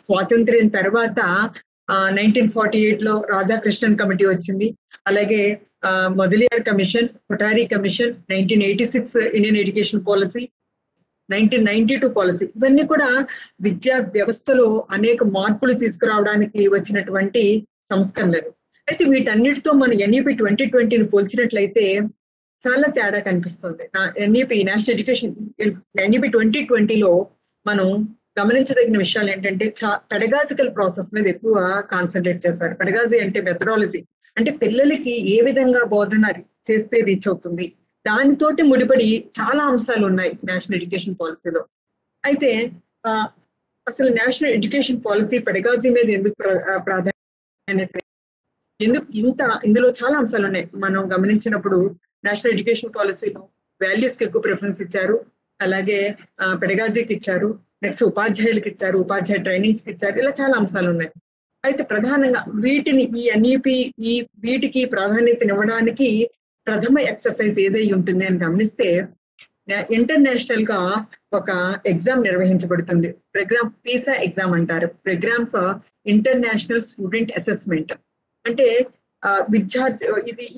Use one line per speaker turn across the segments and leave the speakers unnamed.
స్వాతంత్ర్యం తర్వాత 1948 లో రాధాకృష్ణన్ కమిటీ వచ్చింది. అలాగే Mudaliar commission, Kothari commission, 1986 Indian education policy, 1992 policy, ఇవన్నీ కూడా విద్యా వ్యవస్థలో అనేక మార్పులు తీసుకురావడానికి వచ్చినటువంటి సంస్కరణలు. అయితే వీటన్నిటితో మన ఎన్ఈపి 2020ని పోల్చినట్లయితే చాలా తేడా కనిపిస్తుంది. ఎన్ఈపి నేషనల్ ఎడ్యుకేషన్ ఎన్ఈపి 2020లో మనం గమనించదగిన విషయాలు ఏంటంటే పెడగాజికల్ ప్రాసెస్ మీద ఎక్కువ కాన్సన్ట్రేట్ చేశారు. పెడగాజీ అంటే మెథడాలజీ, అంటే పిల్లలకి ఏ విధంగా బోధన చేస్తే రీచ్ అవుతుంది, దానితోటి ముడిపడి చాలా అంశాలు ఉన్నాయి నేషనల్ ఎడ్యుకేషన్ పాలసీలో. అయితే అసలు నేషనల్ ఎడ్యుకేషన్ పాలసీ పెడగాజీ మీద ఎందుకు ప్రాధాన్యత, ఇందులో చాలా అంశాలు ఉన్నాయి. మనం గమనించినప్పుడు నేషనల్ ఎడ్యుకేషన్ పాలసీలో వాల్యూస్ కి ఎక్కువ ప్రిఫరెన్స్ ఇచ్చారు, అలాగే పెడగాజీకి ఇచ్చారు, నెక్స్ట్ ఉపాధ్యాయులకు ఇచ్చారు, ఉపాధ్యాయ ట్రైనింగ్స్ కి ఇచ్చారు, ఇలా చాలా అంశాలు ఉన్నాయి. అయితే ప్రధానంగా వీటిని ఈ ఎన్ఈపి వీటికి ప్రాధాన్యతనివ్వడానికి ప్రథమ ఎక్సర్సైజ్ ఏదై ఉంటుంది అని గమనిస్తే, ఇంటర్నేషనల్ గా ఒక ఎగ్జామ్ నిర్వహించబడుతుంది. ప్రోగ్రామ్ పీసా ఎగ్జామ్ అంటారు, programme for international student assessment. అంటే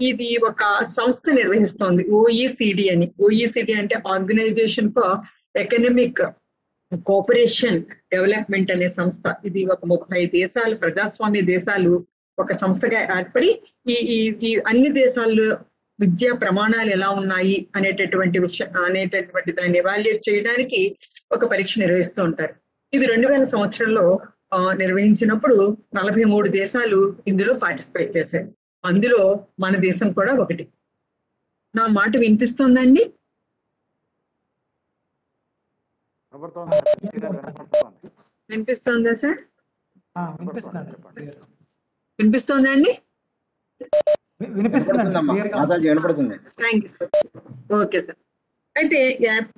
ఇది ఒక సంస్థ నిర్వహిస్తోంది, ఓఈసిడి అని. ఓఈసిడి అంటే organisation for economic cooperation development అనే సంస్థ. ఇది ఒక 30 దేశాలు, ప్రజాస్వామ్య దేశాలు ఒక సంస్థగా ఏర్పడి ఈ అన్ని దేశాల్లో విద్యా ప్రమాణాలు ఎలా ఉన్నాయి అనేటటువంటి దాన్ని ఎవాల్యుయేట్ చేయడానికి ఒక పరీక్ష నిర్వహిస్తూ ఉంటారు. ఇది 2000 సంవత్సరంలో నిర్వహించినప్పుడు 43 దేశాలు ఇందులో పార్టిసిపేట్ చేశాయి. అందులో మన దేశం కూడా ఒకటి. నా మాట వినిపిస్తోందండి? వినిపిస్తోందా సార్? వినిపిస్తోందండి? Thank you sir. Okay sir. అయితే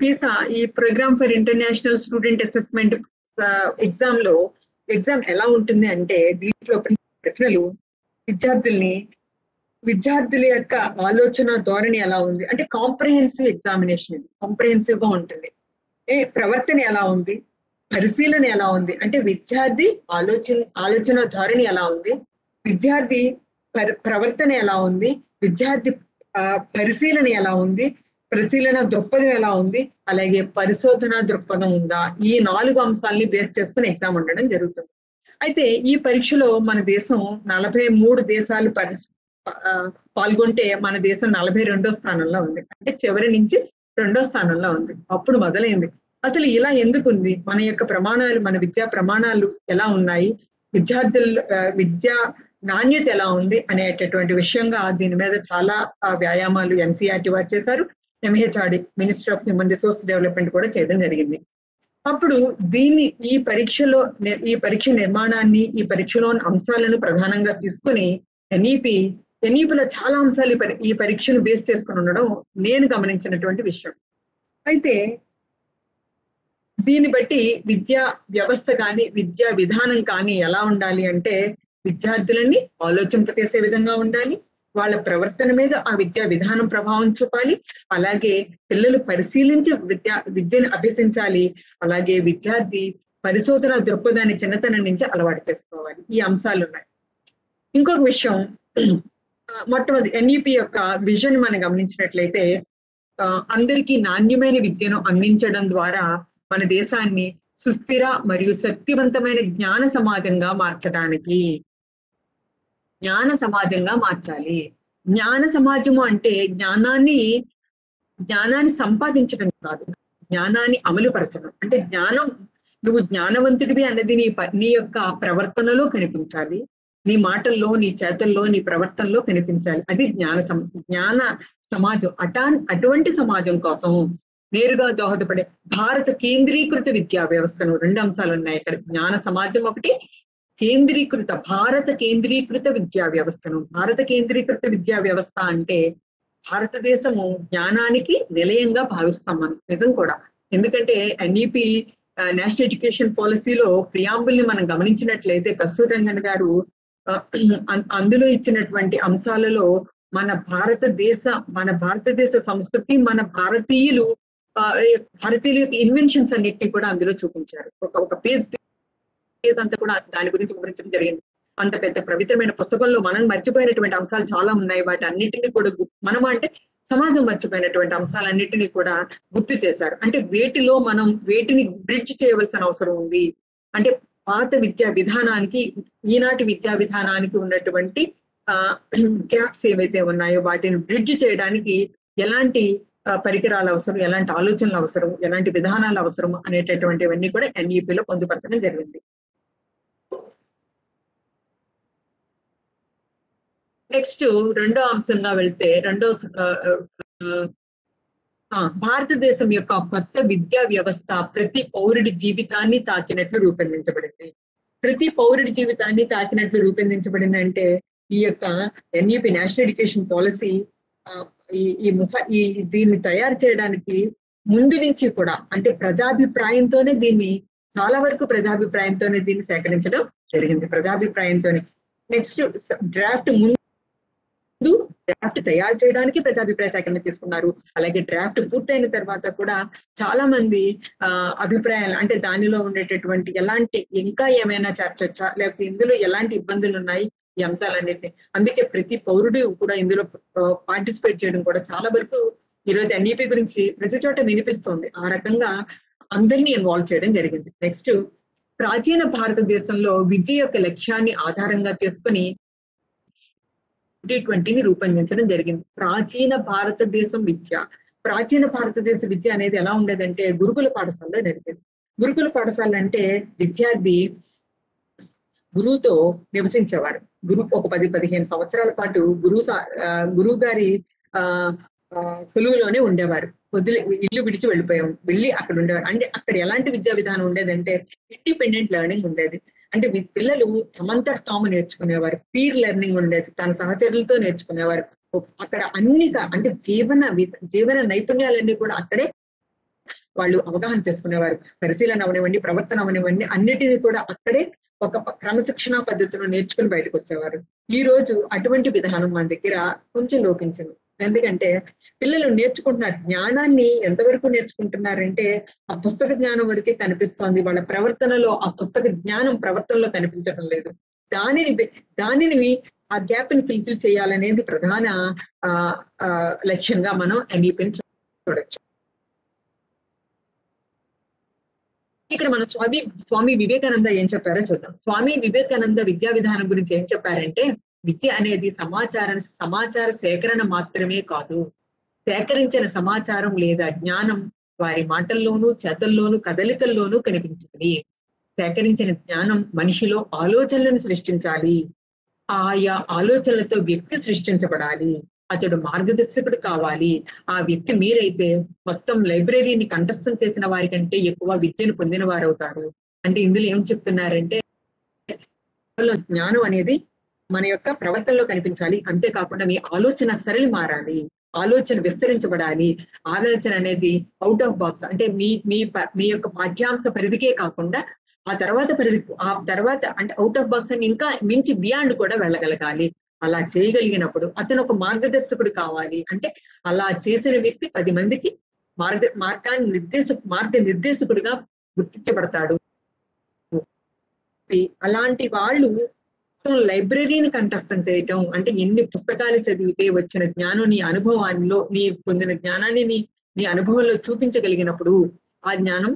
పీసా, ఈ program for international student assessment exam ఎలా ఉంటుంది అంటే, దీంట్లో ప్రశ్నలు విద్యార్థుల యొక్క ఆలోచన ధోరణి ఎలా ఉంది అంటే కాంప్రహెన్సివ్ ఎగ్జామినేషన్, ఇది కాంప్రహెన్సివ్ గా ఉంటుంది. ప్రవర్తన ఎలా ఉంది, పరిశీలన ఎలా ఉంది అంటే విద్యార్థి ఆలోచన ధోరణి ఎలా ఉంది, విద్యార్థి ప్రవర్తన ఎలా ఉంది, విద్యార్థి పరిశీలన ఎలా ఉంది, పరిశీలన దృక్పథం ఎలా ఉంది, అలాగే పరిశోధన దృక్పథం ఉందా, ఈ 4 అంశాలని బేస్ చేసుకుని ఎగ్జామ్ ఉండడం జరుగుతుంది. అయితే ఈ పరీక్షలో మన దేశం 43 దేశాలు పాల్గొంటే మన దేశం 42వ స్థానంలో ఉంది. అంటే చివరి నుంచి 2వ స్థానంలో ఉంది. అప్పుడు మొదలైంది అసలు ఇలా ఎందుకుంది, మన యొక్క ప్రమాణాలు, మన విద్యా ప్రమాణాలు ఎలా ఉన్నాయి, విద్యా నాణ్యత ఎలా ఉంది అనేటటువంటి విషయంగా దీని మీద చాలా వ్యాయామాలు ఎన్సీఆర్టీ వారు చేశారు. MHRD, minister of human resource development కూడా చేయడం జరిగింది. అప్పుడు ఈ పరీక్ష నిర్మాణాన్ని, ఈ పరీక్షలోని అంశాలను ప్రధానంగా తీసుకుని ఎన్ఈపిలో చాలా అంశాలు ఈ పరీక్షను బేస్ చేసుకుని ఉండడం నేను గమనించినటువంటి విషయం. అయితే దీన్ని బట్టి విద్యా వ్యవస్థ కానీ, విద్యా విధానం కానీ ఎలా ఉండాలి అంటే, విద్యార్థులని ఆలోచింపచేసే విధంగా ఉండాలి, వాళ్ళ ప్రవర్తన మీద ఆ విద్యా విధానం ప్రభావం చూపాలి, అలాగే పిల్లలు పరిశీలించి విద్యను అభ్యసించాలి, అలాగే విద్యార్థి పరిశోధన దృక్పథాన్ని చిన్నతనం నుంచి అలవాటు చేసుకోవాలి. ఈ అంశాలు ఉన్నాయి. ఇంకొక విషయం, మొట్టమొదటి ఎన్ఈపి యొక్క విజన్ మనం గమనించినట్లయితే, అందరికీ నాణ్యమైన విద్యను అందించడం ద్వారా మన దేశాన్ని సుస్థిర మరియు శక్తివంతమైన జ్ఞాన సమాజంగా మార్చాలి. జ్ఞాన సమాజము అంటే జ్ఞానాన్ని సంపాదించడం కాదు, జ్ఞానాన్ని అమలుపరచడం. అంటే నువ్వు జ్ఞానవంతుడివి అన్నది నీ యొక్క ప్రవర్తనలో కనిపించాలి, నీ మాటల్లో, నీ చేతల్లో, నీ ప్రవర్తనలో కనిపించాలి. అది జ్ఞాన సమాజం. అటువంటి సమాజం కోసం నేరుగా దోహదపడే భారత కేంద్రీకృత విద్యా వ్యవస్థను 2 అంశాలు ఉన్నాయి ఇక్కడ. జ్ఞాన సమాజం ఒకటి, భారత కేంద్రీకృత విద్యా వ్యవస్థను. భారత కేంద్రీకృత విద్యా వ్యవస్థ అంటే భారతదేశము జ్ఞానానికి నిలయంగా భావిస్తాం మనం. నిజం కూడా. ఎందుకంటే ఎన్ఈపి నేషనల్ ఎడ్యుకేషన్ పాలసీలో ప్రియాంబుల్ని మనం గమనించినట్లయితే, కస్తూరి రంగన్ గారు అందులో ఇచ్చినటువంటి అంశాలలో మన భారతదేశ సంస్కృతి, మన భారతీయుల యొక్క ఇన్వెన్షన్స్ అన్నిటినీ కూడా అందులో చూపించారు. ఒక పేజ్ అంతా కూడా దాని గురించి వివరించడం జరిగింది. అంత పెద్ద పవిత్రమైన పుస్తకంలో మనం మర్చిపోయినటువంటి అంశాలు చాలా ఉన్నాయి. వాటి అన్నిటిని కూడా మనం అంటే సమాజం మర్చిపోయినటువంటి అంశాలన్నిటినీ కూడా గుర్తు చేశారు. అంటే వేటిని బ్రిడ్జ్ చేయవలసిన అవసరం ఉంది. అంటే పాత విద్యా విధానానికి ఈనాటి విద్యా విధానానికి ఉన్నటువంటి గ్యాప్స్ ఏవైతే ఉన్నాయో వాటిని బ్రిడ్జ్ చేయడానికి ఎలాంటి పరికరాలు అవసరం, ఎలాంటి ఆలోచనలు అవసరం, ఎలాంటి విధానాలు అవసరం అనేటటువంటివన్నీ కూడా ఎన్ఈపిలో పొందుపరచడం జరిగింది. నెక్స్ట్ రెండో అంశంగా వెళ్తే భారతదేశం యొక్క కొత్త విద్యా వ్యవస్థ ప్రతి పౌరుడి జీవితాన్ని తాకినట్లు రూపొందించబడింది. ప్రతి పౌరుడి జీవితాన్ని తాకినట్లు రూపొందించబడింది అంటే ఈ యొక్క ఎన్ఈపి నేషనల్ ఎడ్యుకేషన్ పాలసీ దీన్ని తయారు చేయడానికి ముందు నుంచి కూడా అంటే ప్రజాభిప్రాయంతోనే చాలా వరకు ప్రజాభిప్రాయంతోనే దీన్ని సేకరించడం జరిగింది. ప్రజాభిప్రాయంతోనే నెక్స్ట్ డ్రాఫ్ట్ తయారు చేయడానికి ప్రజాభిప్రాయ సేకరణ తీసుకున్నారు. అలాగే డ్రాఫ్ట్ పూర్తయిన తర్వాత కూడా చాలా మంది అభిప్రాయాలు అంటే దానిలో ఉండేటటువంటి ఇంకా ఏమైనా చేర్చొచ్చా, లేకపోతే ఇందులో ఎలాంటి ఇబ్బందులు ఉన్నాయి ఈ అంశాలన్నింటినీ. అందుకే ప్రతి పౌరుడు కూడా ఇందులో పార్టిసిపేట్ చేయడం కూడా చాలా వరకు ఈరోజు ఎన్ఈపి గురించి ప్రతి చోట వినిపిస్తోంది. ఆ రకంగా అందరినీ ఇన్వాల్వ్ చేయడం జరిగింది. నెక్స్ట్ ప్రాచీన భారతదేశంలో విద్య యొక్క లక్ష్యాన్ని ఆధారంగా చేసుకుని 2020ని రూపొందించడం జరిగింది. ప్రాచీన భారతదేశ విద్య అనేది ఎలా ఉండేదంటే గురుకుల పాఠశాలలో నడిపేది. గురుకుల పాఠశాల అంటే విద్యార్థి గురువుతో నివసించేవారు. ఒక 10-15 సంవత్సరాల పాటు గురువు గారి కొలువులోనే ఉండేవారు. ఇల్లు విడిచి వెళ్ళి అక్కడ ఉండేవారు. అంటే అక్కడ ఎలాంటి విద్యా విధానం ఉండేదంటే ఇండిపెండెంట్ లెర్నింగ్ ఉండేది. అంటే పిల్లలు తమంతట తాము నేర్చుకునేవారు. పీర్ లెర్నింగ్ ఉండేది. తన సహచరులతో నేర్చుకునేవారు. అక్కడ అంటే జీవన నైపుణ్యాలన్నీ కూడా అక్కడే వాళ్ళు అవగాహన చేసుకునేవారు. పరిశీలన అవనివ్వండి, ప్రవర్తన అవనివ్వండి, అన్నిటినీ కూడా అక్కడే ఒక క్రమశిక్షణ పద్ధతిలో నేర్చుకుని బయటకు వచ్చేవారు. ఈ రోజు అటువంటి విధానం మన దగ్గర కొంచెం లోపించింది. ఎందుకంటే పిల్లలు నేర్చుకుంటున్నారు. జ్ఞానాన్ని ఎంతవరకు నేర్చుకుంటున్నారంటే ఆ పుస్తక జ్ఞానం వరకే కనిపిస్తోంది. వాళ్ళ ప్రవర్తనలో ఆ పుస్తక జ్ఞానం ప్రవర్తనలో కనిపించడం లేదు. దానిని ఆ గ్యాప్ ని ఫిల్ఫిల్ చేయాలనేది ప్రధాన లక్ష్యంగా మనం ఎన్ఈపిని చూడొచ్చు. ఇక్కడ మన స్వామి వివేకానంద ఏం చెప్పారో చూద్దాం. స్వామి వివేకానంద విద్యా విధానం గురించి ఏం చెప్పారంటే విద్య అనేది సమాచార సేకరణ మాత్రమే కాదు. సేకరించిన సమాచారం లేదా జ్ఞానం వారి మాటల్లోనూ, చేతల్లోనూ, కదలికల్లోనూ కనిపించింది. సేకరించిన జ్ఞానం మనిషిలో ఆలోచనలను సృష్టించాలి. ఆయా ఆలోచనలతో వ్యక్తి సృష్టించబడాలి. అతడు మార్గదర్శకుడు కావాలి. ఆ వ్యక్తి మీరైతే మొత్తం లైబ్రరీని కంఠస్థం చేసిన వారి కంటే ఎక్కువ విద్యను పొందిన వారు అవుతారు. అంటే ఇందులో ఏం చెప్తున్నారంటే జ్ఞానం అనేది మన యొక్క ప్రవర్తనలో కనిపించాలి. అంతేకాకుండా మీ ఆలోచన సరళి మారాలి, ఆలోచన విస్తరించబడాలి. ఆలోచన అనేది అవుట్ ఆఫ్ బాక్స్ అంటే మీ యొక్క పాఠ్యాంశ పరిధికే కాకుండా ఆ తర్వాత అంటే అవుట్ ఆఫ్ బాక్స్ అని ఇంకా మించి బియాండ్ కూడా వెళ్ళగలగాలి. అలా చేయగలిగినప్పుడు అతను ఒక మార్గదర్శకుడు కావాలి. అంటే అలా చేసిన వ్యక్తి 10 మందికి మార్గ నిర్దేశకుడిగా గుర్తించబడతాడు. అలాంటి వాళ్ళు లైబ్రరీని కంఠస్థం చేయటం అంటే ఎన్ని పుస్తకాలు చదివితే వచ్చిన జ్ఞానం నీ పొందిన జ్ఞానాన్ని నీ అనుభవంలో చూపించగలిగినప్పుడు ఆ జ్ఞానం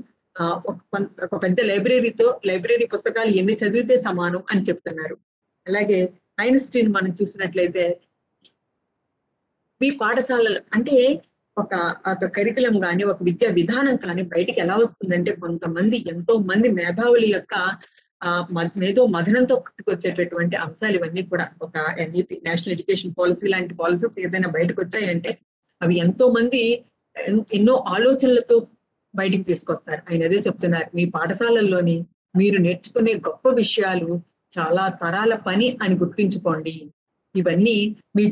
ఒక పెద్ద లైబ్రరీ పుస్తకాలు ఎన్ని చదివితే సమానం అని చెప్తున్నారు. అలాగే ఐన్స్టీన్ మనం చూసినట్లయితే ఈ పాఠశాలలు అంటే ఒక కరికులం కానీ ఒక విద్యా విధానం కానీ బయటికి ఎలా వస్తుందంటే ఎంతో మంది మేధావుల యొక్క మేధో మథనంతో పుట్టుకొచ్చేటటువంటి అంశాలు ఇవన్నీ కూడా ఒక ఎన్ఈపి నేషనల్ ఎడ్యుకేషన్ పాలసీ లాంటి పాలసీస్ ఏదైనా బయటకు వచ్చాయంటే అవి ఎంతో మంది ఎన్నో ఆలోచనలతో బయటికి తీసుకొస్తారు. ఆయన అదే చెప్తున్నారు, మీ పాఠశాలల్లోని మీరు నేర్చుకునే గొప్ప విషయాలు చాలా తరాల పని అని గుర్తుంచుకోండి. ఇవన్నీ మీ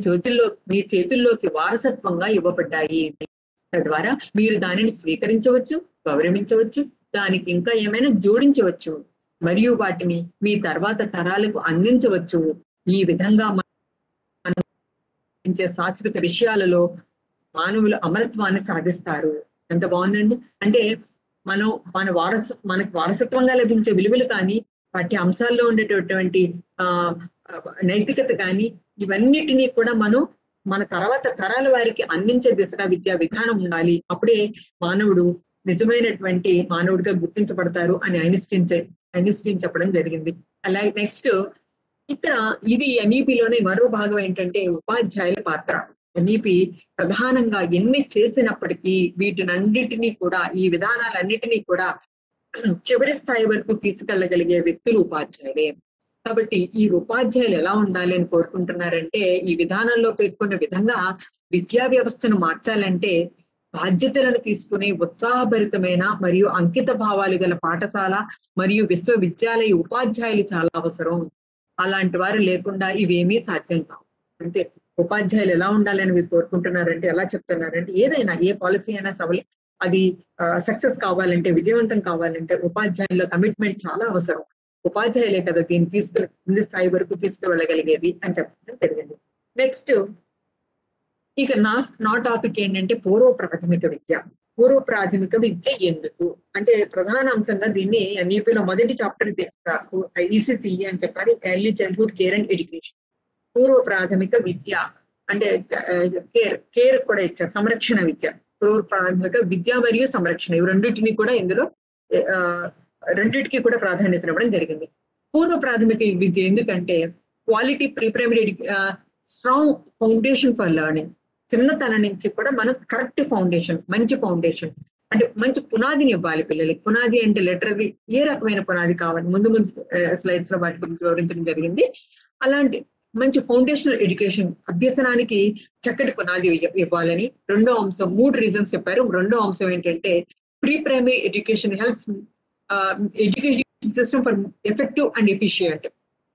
చేతుల్లోకి వారసత్వంగా ఇవ్వబడ్డాయి. తద్వారా మీరు దానిని స్వీకరించవచ్చు, గౌరవించవచ్చు, దానికి ఇంకా ఏమైనా జోడించవచ్చు మరియు వాటిని మీ తర్వాత తరాలకు అందించవచ్చు. ఈ విధంగా మనం శాశ్వత విషయాలలో మానవులు అమరత్వాన్ని సాధిస్తారు. ఎంత బాగుందండి. అంటే మనకు వారసత్వంగా లభించే విలువలు కానీ పాఠ్య అంశాల్లో ఉండేటటువంటి నైతికత కానీ ఇవన్నిటినీ కూడా మన తర్వాత తరాల వారికి అందించే దిశగా విద్యా విధానం ఉండాలి. అప్పుడే మానవుడు నిజమైనటువంటి మానవుడిగా గుర్తించబడతారు అని ఐన్స్టీన్ చెప్పడం జరిగింది. అలాగే నెక్స్ట్ ఇక్కడ ఇది ఎన్ఈపిలోనే మరో భాగం ఏంటంటే ఉపాధ్యాయుల పాత్ర. ఎన్ఈపి ప్రధానంగా ఎన్ని చేసినప్పటికీ వీటినన్నిటినీ కూడా ఈ విధానాలన్నిటినీ కూడా చివరి స్థాయి వరకు తీసుకెళ్లగలిగే వ్యక్తులు ఉపాధ్యాయులే. కాబట్టి ఈ ఉపాధ్యాయులు ఎలా ఉండాలి అని కోరుకుంటున్నారంటే ఈ విధానంలో పేర్కొన్న విధంగా విద్యా వ్యవస్థను మార్చాలంటే బాధ్యతలను తీసుకునే ఉత్సాహభరితమైన మరియు అంకిత భావాలు గల పాఠశాల మరియు విశ్వవిద్యాలయ ఉపాధ్యాయులు చాలా అవసరం. అలాంటి వారు లేకుండా ఇవేమీ సాధ్యం కావు. అంతే. ఉపాధ్యాయులు ఎలా ఉండాలని మీరు కోరుకుంటున్నారంటే ఎలా చెప్తున్నారంటే ఏదైనా ఏ పాలసీ అయినా అది సక్సెస్ కావాలంటే విజయవంతం కావాలంటే ఉపాధ్యాయుల కమిట్మెంట్ చాలా అవసరం. ఉపాధ్యాయులే కదా దీన్ని కింది స్థాయి వరకు తీసుకువెళ్ళగలిగేది అని చెప్పడం జరిగింది. నెక్స్ట్ ఇక నా టాపిక్ ఏంటంటే పూర్వ ప్రాథమిక విద్య. పూర్వ ప్రాథమిక విద్య ఎందుకు అంటే ప్రధాన అంశంగా దీన్ని ఎన్ఈపిలో మొదటి చాప్టర్ ఈసీసీఈ అని చెప్పారు, early childhood care and education. పూర్వ ప్రాథమిక విద్య అంటే కేర్ కూడా ఇచ్చారు, సంరక్షణ విద్య. పూర్వ ప్రాథమిక విద్య మరియు సంరక్షణ ఇవి రెండింటిని కూడా ఇందులో రెండింటికి కూడా ప్రాధాన్యత ఇవ్వడం జరిగింది. పూర్వ ప్రాథమిక విద్య ఎందుకంటే quality pre primary strong foundation for learning. చిన్నతనం నుంచి కూడా మనం కరెక్ట్ ఫౌండేషన్, మంచి ఫౌండేషన్ అంటే మంచి పునాదిని ఇవ్వాలి పిల్లలకి. పునాది అంటే లిటరరీ ఏ రకమైన పునాది కావాలి ముందు స్లైడ్స్ లో వాటి గురించి వివరించడం జరిగింది. అలాంటి మంచి ఫౌండేషనల్ ఎడ్యుకేషన్ అభ్యసనానికి చక్కటి పునాది ఇవ్వాలని రెండో అంశం 3 రీజన్స్ చెప్పారు. రెండో అంశం ఏంటంటే pre primary education helps education system for effective and efficient.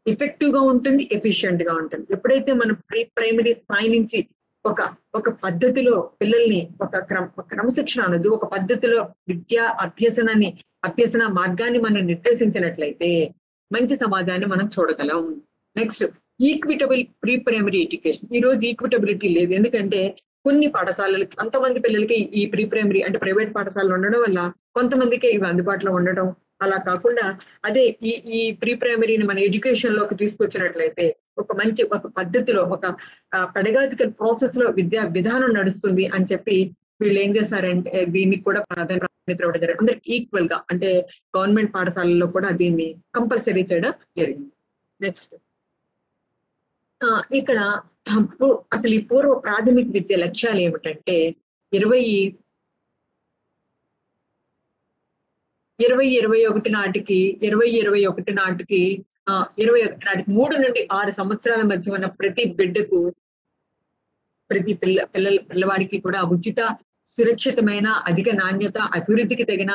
Effective గా ఉంటుంది, ఎఫిషియంట్ గా ఉంటుంది. ఎప్పుడైతే మనం ప్రీ ప్రైమరీ స్థాయి నుంచి ఒక పద్ధతిలో పిల్లల్ని ఒక క్రమశిక్షణ అనేది ఒక పద్ధతిలో అభ్యసన మార్గాన్ని మనం నిర్దేశించినట్లయితే మంచి సమాజాన్ని మనం చూడగలం. Next equitable pre primary education. ఈ రోజు ఈక్విటబిలిటీ లేదు. ఎందుకంటే కొన్ని పాఠశాలలకి కొంతమంది పిల్లలకి ఈ ప్రీ ప్రైమరీ అంటే ప్రైవేట్ పాఠశాలలు ఉండడం వల్ల కొంతమందికి ఇవి అందుబాటులో ఉండటం, అలా కాకుండా అదే ఈ ప్రీ ప్రైమరీని మన ఎడ్యుకేషన్ లోకి తీసుకొచ్చినట్లయితే ఒక పద్ధతిలో ఒక పెడగాజికల్ ప్రాసెస్ లో విద్యా విధానం నడుస్తుంది అని చెప్పి వీళ్ళు ఏం చేశారంటే దీనికి కూడా ప్రాధాన్యత ఇవ్వడం జరిగింది. అందరికి ఈక్వల్ గా అంటే గవర్నమెంట్ పాఠశాలల్లో కూడా దీన్ని కంపల్సరీ చేయడం జరిగింది. నెక్స్ట్ ఇక్కడ అసలు ఈ పూర్వ ప్రాథమిక విద్య లక్ష్యాలు ఏమిటంటే 2021 నాటికి 3 నుండి 6 సంవత్సరాల మధ్య ఉన్న ప్రతి బిడ్డకు ప్రతి పిల్లవాడికి కూడా ఉచిత సురక్షితమైన అధిక నాణ్యత అభివృద్ధికి తగిన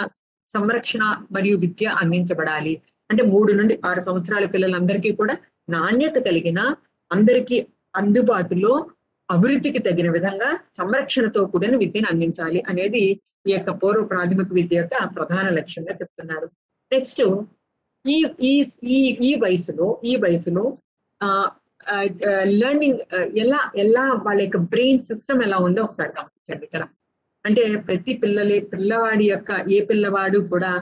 సంరక్షణ మరియు విద్య అందించబడాలి. అంటే 3 నుండి 6 సంవత్సరాల పిల్లలందరికీ కూడా నాణ్యత కలిగిన అందరికీ అందుబాటులో అభివృద్ధికి తగిన విధంగా సంరక్షణతో కూడిన విద్యను అందించాలి అనేది ఈ యొక్క పూర్వ ప్రాథమిక విద్య యొక్క ప్రధాన లక్ష్యంగా చెప్తున్నారు. నెక్స్ట్ ఈ వయసులో లెర్నింగ్ ఎలా వాళ్ళ యొక్క బ్రెయిన్ సిస్టమ్ ఎలా ఉందో ఒకసారి గమనించండి ఇక్కడ. అంటే ప్రతి పిల్లవాడి యొక్క ఏ పిల్లవాడు కూడా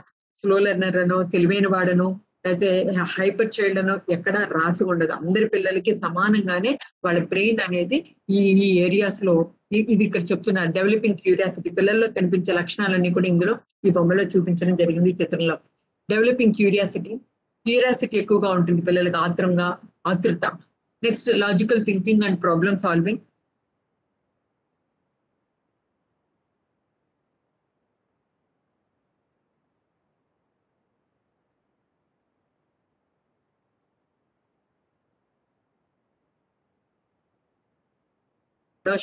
స్లో లెర్నర్ అనో తెలివైన వాడనో అయితే హైపర్ చైల్డ్ అనో ఎక్కడ రాసి ఉండదు. అందరి పిల్లలకి సమానంగానే వాళ్ళ బ్రెయిన్ అనేది ఈ ఏరియాస్ లో ఇది ఇక్కడ చెప్తున్నారు. డెవలపింగ్ క్యూరియాసిటీ పిల్లల్లో కనిపించే లక్షణాలన్నీ కూడా ఇందులో ఈ బొమ్మలో చూపించడం జరిగింది ఈ చిత్రంలో. డెవలపింగ్ క్యూరియాసిటీ ఎక్కువగా ఉంటుంది పిల్లలకి, ఆతృత. Next logical thinking and problem solving.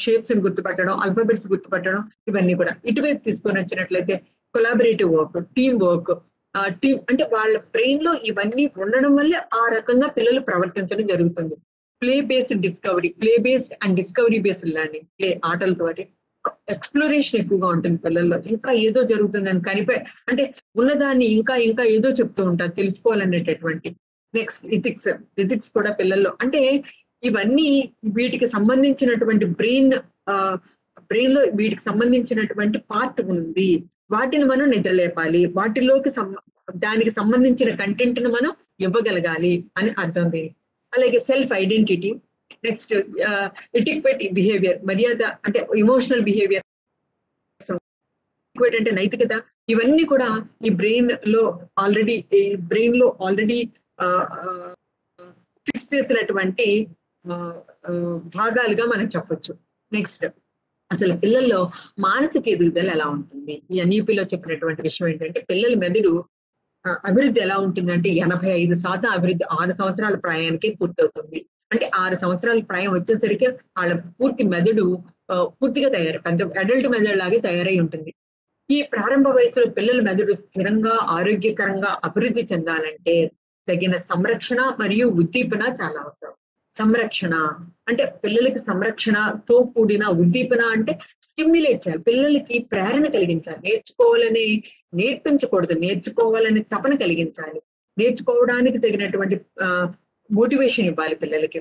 Shapes ని గుర్తుపట్టడం, ఆల్ఫాబెట్స్ గుర్తుపట్టడం, ఇవన్నీ కూడా ఇటువైపు తీసుకొని వచ్చినట్లయితే కొలాబరేటివ్ వర్క్, టీమ్ వర్క్. అంటే వాళ్ళ బ్రెయిన్ లో ఇవన్నీ ఉండడం వల్లే ఆ రకంగా పిల్లలు ప్రవర్తించడం జరుగుతుంది. Play based and discovery based learning. Play ఆటలతో ఎక్స్ప్లోరేషన్ ఎక్కువగా ఉంటుంది పిల్లల్లో. ఇంకా ఏదో జరుగుతుందని అంటే ఉన్నదాన్ని ఇంకా ఏదో చెప్తూ ఉంటారు తెలుసుకోవాలనేటటువంటి. నెక్స్ట్ ఎథిక్స్ కూడా పిల్లల్లో అంటే ఇవన్నీ వీటికి సంబంధించినటువంటి బ్రెయిన్ లో వీటికి సంబంధించినటువంటి పార్ట్ ఉంది. వాటిని మనం నిద్రలేపాలి. వాటిలోకి దానికి సంబంధించిన కంటెంట్ ను మనం ఇవ్వగలగాలి అని అర్థం దీనికి. అలాగే self identity, next etiquette behaviour, మర్యాద అంటే ఎమోషనల్ బిహేవియర్ అంటే నైతికత, ఇవన్నీ కూడా ఈ బ్రెయిన్ లో ఆల్రెడీ ఫిక్స్ చేసినటువంటి భాగాలుగా మనం చెప్పొచ్చు. నెక్స్ట్ అసలు పిల్లల్లో మానసిక ఎదుగుదల ఎలా ఉంటుంది? ఈ ఎన్ఈపిలో చెప్పినటువంటి విషయం ఏంటంటే పిల్లల మెదడు అభివృద్ధి ఎలా ఉంటుందంటే 85% అభివృద్ధి 6 సంవత్సరాల ప్రాయానికి పూర్తవుతుంది. అంటే 6 సంవత్సరాల ప్రాయం వచ్చేసరికి వాళ్ళ పూర్తి మెదడు పూర్తిగా పెద్ద అడల్ట్ మెదడు లాగే తయారై ఉంటుంది. ఈ ప్రారంభ వయసులో పిల్లల మెదడు స్థిరంగా ఆరోగ్యకరంగా అభివృద్ధి చెందాలంటే తగిన సంరక్షణ మరియు ఉద్దీపన చాలా అవసరం. సంరక్షణ అంటే పిల్లలకి సంరక్షణతో కూడిన ఉద్దీపన అంటే స్టిమ్యులేట్ చేయాలి, పిల్లలకి ప్రేరణ కలిగించాలి, నేర్పించకూడదు, నేర్చుకోవాలని తపన కలిగించాలి, నేర్చుకోవడానికి తగినటువంటి మోటివేషన్ ఇవ్వాలి పిల్లలకి.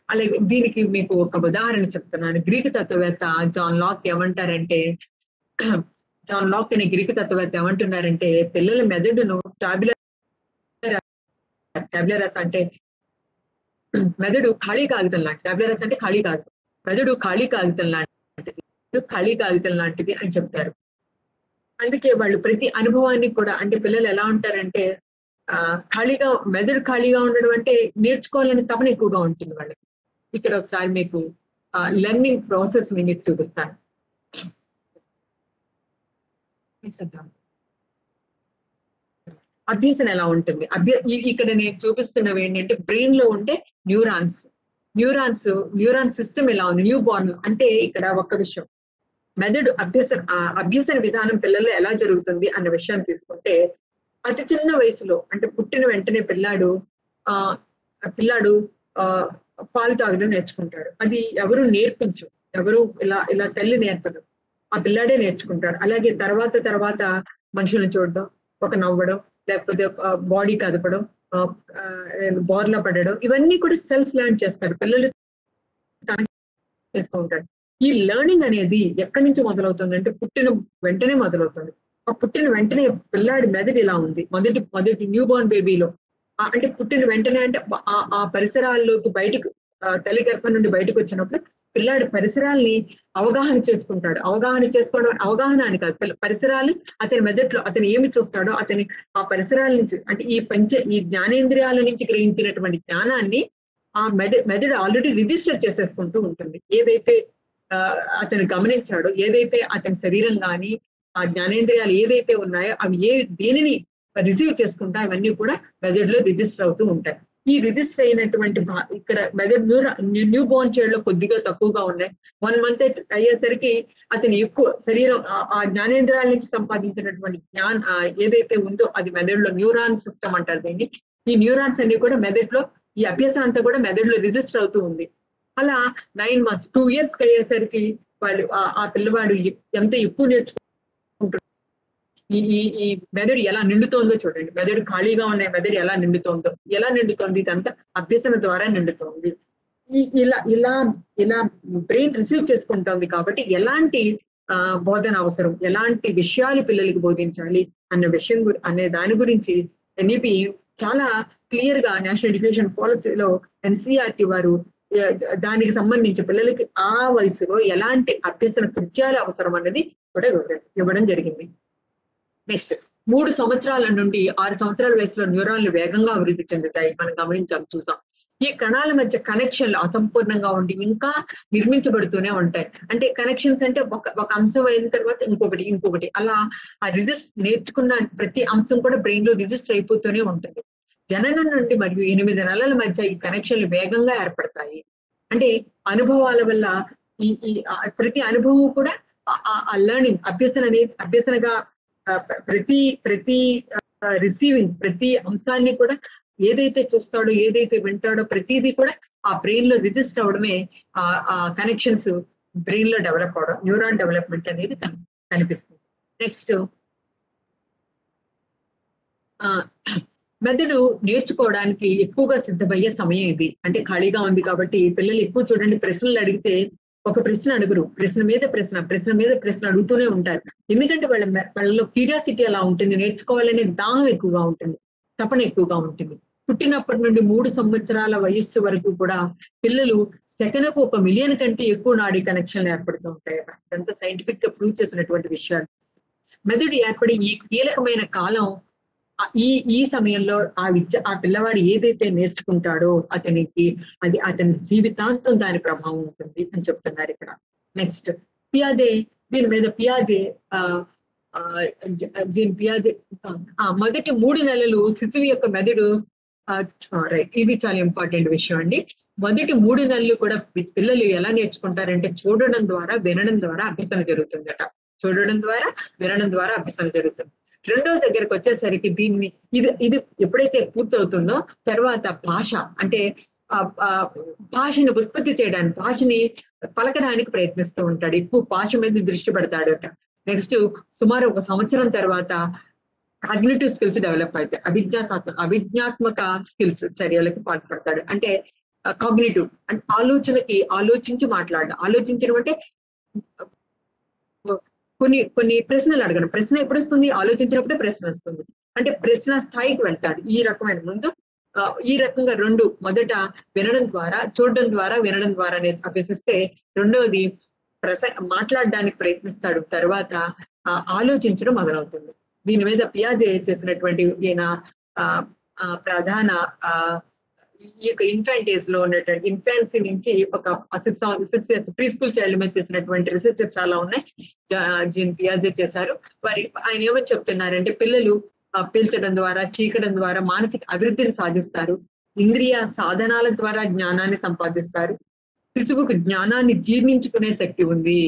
అలాగే దీనికి మీకు ఒక ఉదాహరణ చెప్తున్నాను. గ్రీకు తత్వవేత్త జాన్ లాక్ ఏమంటారంటే జాన్ లాక్ అనే గ్రీకు తత్వవేత్త ఏమంటున్నారంటే పిల్లల మెదడును టాబ్యులరస్ అంటే మెదడు ఖాళీ కాగితం లాంటిది. టాబ్యులరస్ అంటే ఖాళీ కాగితం, మెదడు ఖాళీ కాగితం లాంటిది అని చెప్తారు. అందుకే వాళ్ళు ప్రతి అనుభవాన్ని కూడా అంటే పిల్లలు ఎలా ఉంటారంటే మెదడు ఖాళీగా ఉండడం అంటే నేర్చుకోవాలని తపన ఎక్కువగా ఉంటుంది వాళ్ళకి. ఇక్కడ ఒకసారి మీకు లెర్నింగ్ ప్రాసెస్ మీకు చూపిస్తాను. అభ్యసన ఎలా ఉంటుంది? ఇక్కడ నేను చూపిస్తున్నవి ఏంటంటే బ్రెయిన్ లో ఉండే న్యూరాన్ సిస్టమ్ ఎలా ఉంది న్యూ బార్న్. అంటే ఇక్కడ ఒక్క విషయం, మెదడు అభ్యసన విధానం పిల్లల్లో ఎలా జరుగుతుంది అన్న విషయాన్ని తీసుకుంటే అతి చిన్న వయసులో అంటే పుట్టిన వెంటనే పిల్లాడు పాలు తాగడం నేర్చుకుంటాడు. అది ఎవరు నేర్పించు, ఎవరు ఇలా తల్లి నేర్పదు, ఆ పిల్లాడే నేర్చుకుంటాడు. అలాగే తర్వాత మనుషులను చూడడం, ఒక నవ్వడం, లేకపోతే బాడీ కదపడం, బోర్లా పడడం, ఇవన్నీ కూడా సెల్ఫ్ లెర్న్ చేస్తాడు పిల్లలు, చేస్తూ ఉంటాడు. ఈ లెర్నింగ్ అనేది ఎక్కడి నుంచి మొదలవుతుంది అంటే పుట్టిన వెంటనే మొదలవుతుంది. ఆ పుట్టిన వెంటనే పిల్లాడి మెదడు ఇలా ఉంది మొదటి న్యూ బోర్న్ బేబీలో. అంటే పుట్టిన వెంటనే అంటే ఆ పరిసరాల్లోకి బయటకు తల్లి గర్భం నుండి బయటకు వచ్చినప్పుడు పిల్లాడి పరిసరాల్ని అవగాహన చేసుకుంటాడు. అవగాహన అని కాదు, పరిసరాలు అతని మెదట్లో అతను ఏమి చూస్తాడో ఆ పరిసరాల నుంచి అంటే ఈ జ్ఞానేంద్రియాల నుంచి గ్రహించినటువంటి జ్ఞానాన్ని ఆ మెదడు ఆల్రెడీ రిజిస్టర్ చేసేసుకుంటూ ఉంటుంది. ఏదైతే అతను గమనించాడో, ఏదైతే అతని శరీరం కానీ ఆ జ్ఞానేంద్రియాలు ఏదైతే ఉన్నాయో అవి దేనిని రిసీవ్ చేసుకుంటా అవన్నీ కూడా మెదడులో రిజిస్టర్ అవుతూ ఉంటాయి. ఈ రిజిస్టర్ అయినటువంటి ఇక్కడ మెదడు న్యూ బోర్న్ చైల్డ్ లో కొద్దిగా తక్కువగా ఉన్నాయి. 1 month అయ్యేసరికి అతను ఎక్కువ శరీరం ఆ జ్ఞానేంద్రియాల నుంచి సంపాదించినటువంటి ఏదైతే ఉందో అది మెదడులో న్యూరాన్ సిస్టమ్ అంటారు దీన్ని. ఈ న్యూరాన్స్ అన్ని కూడా మెదడులో ఈ అభ్యాసం అంతా కూడా మెదడులో రిజిస్టర్ అవుతూ ఉంది. అలా 9 months 2 years అయ్యేసరికి వాళ్ళు ఆ పిల్లవాడు ఎంత ఎక్కువ నేర్చుకుంటారు. ఈ మెదడు ఎలా నిండుతోందో చూడండి. మెదడు ఖాళీగా ఉన్న మెదడు ఎలా నిండుతోంది ఇదంతా అభ్యసన ద్వారా నిండుతోంది. ఇలా బ్రెయిన్ రిసీవ్ చేసుకుంటోంది. కాబట్టి ఎలాంటి బోధన అవసరం, ఎలాంటి విషయాలు పిల్లలకి బోధించాలి అనే దాని గురించి ఎన్ఈపి చాలా క్లియర్ గా నేషనల్ ఎడ్యుకేషన్ పాలసీలో ఎన్సీఆర్టీ వారు దానికి సంబంధించి పిల్లలకి ఆ వయసులో ఎలాంటి అభ్యసన కృత్యాలు అవసరం అన్నది కూడా ఇవ్వడం జరిగింది. నెక్స్ట్ 3 సంవత్సరాల నుండి 6 సంవత్సరాల వయసులో న్యూరాన్లు వేగంగా అభివృద్ధి చెందుతాయి. మనం చూసాం. ఈ కణాల మధ్య కనెక్షన్లు అసంపూర్ణంగా ఉండి ఇంకా నిర్మించబడుతూనే ఉంటాయి. అంటే కనెక్షన్స్ అంటే ఒక అంశం అయిన తర్వాత ఇంకొకటి అలా నేర్చుకున్న ప్రతి అంశం కూడా బ్రెయిన్ లో రిజిస్టర్ అయిపోతూనే ఉంటుంది. జననం నుండి మరియు 8 నెలల మధ్య ఈ కనెక్షన్లు వేగంగా ఏర్పడతాయి. అంటే అనుభవాల వల్ల ఈ ప్రతి అనుభవం కూడా ఆ లెర్నింగ్ అభ్యసనగా ప్రతి రిసీవింగ్ ప్రతి అంశాన్ని కూడా ఏదైతే చూస్తాడో, ఏదైతే వింటాడో ప్రతిదీ కూడా ఆ బ్రెయిన్ లో రిజిస్టర్ అవడమే ఆ కనెక్షన్స్ బ్రెయిన్ లో డెవలప్ అవడం, న్యూరాన్ డెవలప్మెంట్ అనేది కనిపిస్తుంది. నెక్స్ట్ మెదడు నేర్చుకోవడానికి ఎక్కువగా సిద్ధమయ్యే సమయం ఇది. అంటే ఖాళీగా ఉంది కాబట్టి పిల్లలు ఎక్కువ చూడండి, ప్రశ్నలు అడిగితే ఒక ప్రశ్న అడుగురు, ప్రశ్న మీద ప్రశ్న అడుగుతూనే ఉంటారు. ఎందుకంటే వాళ్ళలో క్యూరియాసిటీ అలా ఉంటుంది, నేర్చుకోవాలనే దాహం ఎక్కువగా ఉంటుంది, తపన ఎక్కువగా ఉంటుంది. పుట్టినప్పటి నుండి 3 సంవత్సరాల వయస్సు వరకు కూడా పిల్లలు సెకనుకు 1 మిలియన్ కంటే ఎక్కువ నాడీ కనెక్షన్లు ఏర్పడుతూ ఉంటాయట. ఇదంతా సైంటిఫిక్ గా ప్రూవ్ చేసినటువంటి విషయాలు. మెదడు ఏర్పడి ఈ కీలకమైన కాలం ఈ సమయంలో ఆ పిల్లవాడు ఏదైతే నేర్చుకుంటాడో అది అతని జీవితాంతం దాని ప్రభావం ఉంటుంది అని చెప్తున్నారు ఇక్కడ. నెక్స్ట్ పియాజే దీని మీద పియాజే మొదటి 3 నెలలు శిశువు యొక్క మెదడు ఇది చాలా ఇంపార్టెంట్ విషయం అండి. మొదటి 3 నెలలు కూడా పిల్లలు ఎలా నేర్చుకుంటారంటే చూడడం ద్వారా, వినడం ద్వారా అభ్యసన జరుగుతుందట. చూడడం ద్వారా, వినడం ద్వారా అభ్యసన జరుగుతుంది. రెండో దగ్గరకు వచ్చేసరికి ఇది ఎప్పుడైతే పూర్తవుతుందో తర్వాత భాష అంటే భాషని ఉత్పత్తి చేయడానికి, భాషని పలకడానికి ప్రయత్నిస్తూ ఉంటాడు. ఎక్కువ భాష మీద దృష్టి పెడతాడట. నెక్స్ట్ సుమారు 1 సంవత్సరం తర్వాత కాగ్నిటివ్ స్కిల్స్ డెవలప్ అవుతాయి. అభిజ్ఞాత్మక స్కిల్స్ చర్యలకు పాల్పడతాడు. అంటే కాగ్నిటివ్ అంటే ఆలోచించి మాట్లాడడం. ఆలోచించడం అంటే కొన్ని ప్రశ్నలు అడగడం. ప్రశ్న ఎప్పుడు వస్తుంది? ఆలోచించినప్పుడే ప్రశ్న వస్తుంది. అంటే ప్రశ్న స్థాయికి వెళ్తాడు. ఈ రకమైన ముందు ఈ రకంగా 2 మొదట వినడం ద్వారా, చూడడం ద్వారా, వినడం ద్వారా అభ్యసిస్తే రెండవది మాట్లాడడానికి ప్రయత్నిస్తాడు. తర్వాత ఆలోచించడం మొదలవుతుంది. దీని మీద పియాజే చేసినటువంటి ఈయన ప్రధాన ఈ యొక్క ఇన్ఫాంట్ ఏజ్ లో ఉన్నటువంటి ఇన్ఫాన్సీ నుంచి ఒక 6 ఇయర్స్ ప్రీ స్కూల్ చైల్డ్ మీద చేసినటువంటి రీసెర్చెస్ చాలా ఉన్నాయి. జీన్ పియాజే చేశారు. ఆయన ఏమని చెప్తున్నారంటే పిల్లలు పీల్చడం ద్వారా, చీకడం ద్వారా మానసిక అభివృద్ధిని సాధిస్తారు. ఇంద్రియ సాధనాల ద్వారా జ్ఞానాన్ని సంపాదిస్తారు. శిశువుకు జ్ఞానాన్ని జీర్ణించుకునే శక్తి ఉంది.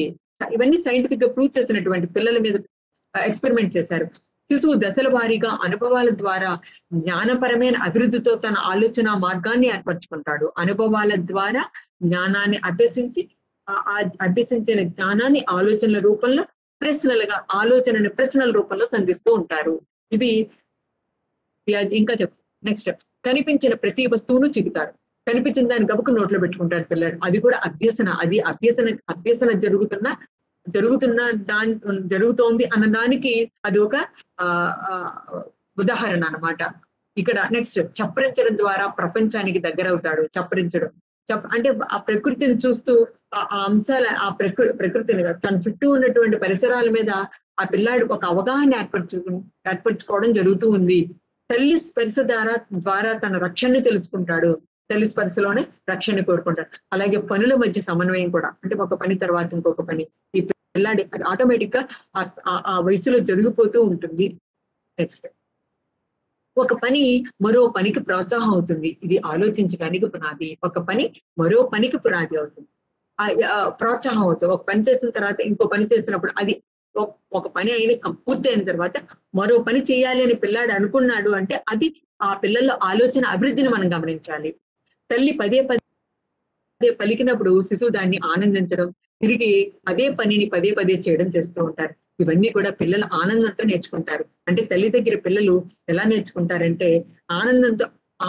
ఇవన్నీ సైంటిఫిక్ గా ప్రూవ్ చేసినటువంటి పిల్లల మీద ఎక్స్పెరిమెంట్ చేశారు. శిశువు దశల వారీగా అనుభవాల ద్వారా జ్ఞానపరమైన అభివృద్ధితో తన ఆలోచన మార్గాన్ని ఏర్పరచుకుంటాడు. అనుభవాల ద్వారా జ్ఞానాన్ని అభ్యసించిన జ్ఞానాన్ని ఆలోచనల రూపంలో ఆలోచనని ప్రశ్నల రూపంలో సంధిస్తూ ఉంటారు. ఇది ఇంకా నెక్స్ట్ కనిపించిన ప్రతి వస్తువును చిగుతారు. కనిపించిన దాన్ని గబుకు నోట్లో పెట్టుకుంటారు పిల్లలు. అది కూడా అభ్యసన జరుగుతోంది అన్న దానికి అది ఒక ఉదాహరణ అన్నమాట. ఇక్కడ నెక్స్ట్ చప్పరించడం ద్వారా ప్రపంచానికి దగ్గరవుతాడు. చప్పరించడం అంటే ఆ ప్రకృతిని చూస్తూ ఆ అంశాల ప్రకృతిని తన చుట్టూ ఉన్నటువంటి పరిసరాల మీద ఆ పిల్లాడు ఒక అవగాహన ఏర్పరచుకోవడం జరుగుతూ ఉంది. తల్లి స్పర్శ ద్వారా తన రక్షణని తెలుసుకుంటాడు. తల్లి స్పర్శలోనే రక్షణ కోరుకుంటాడు. అలాగే పనుల మధ్య సమన్వయం కూడా, అంటే ఒక పని తర్వాత ఇంకొక పని ఈ పిల్లాడి ఆటోమేటిక్ గా ఆ వయసులో జరిగిపోతూ ఉంటుంది. నెక్స్ట్ ఒక పని మరో పనికి ప్రోత్సాహం అవుతుంది. ఇది ఆలోచించడానికి పునాది. ఒక పని మరో పనికి పునాది అవుతుంది. ప్రోత్సాహం అవుతుంది. ఒక పని చేసిన తర్వాత ఇంకో పని చేసినప్పుడు అది ఒక పని పూర్తి అయిన తర్వాత మరో పని చేయాలి అని పిల్లాడు అనుకున్నాడు అంటే అది ఆ పిల్లల్లో ఆలోచన అభివృద్ధిని మనం గమనించాలి. తల్లి పదే పలికినప్పుడు శిశువు దాన్ని ఆనందించడం, తిరిగి అదే పనిని పదే చేయడం చేస్తూ ఉంటారు. ఇవన్నీ కూడా పిల్లలు ఆనందంతో నేర్చుకుంటారు. అంటే తల్లి దగ్గర పిల్లలు ఎలా నేర్చుకుంటారంటే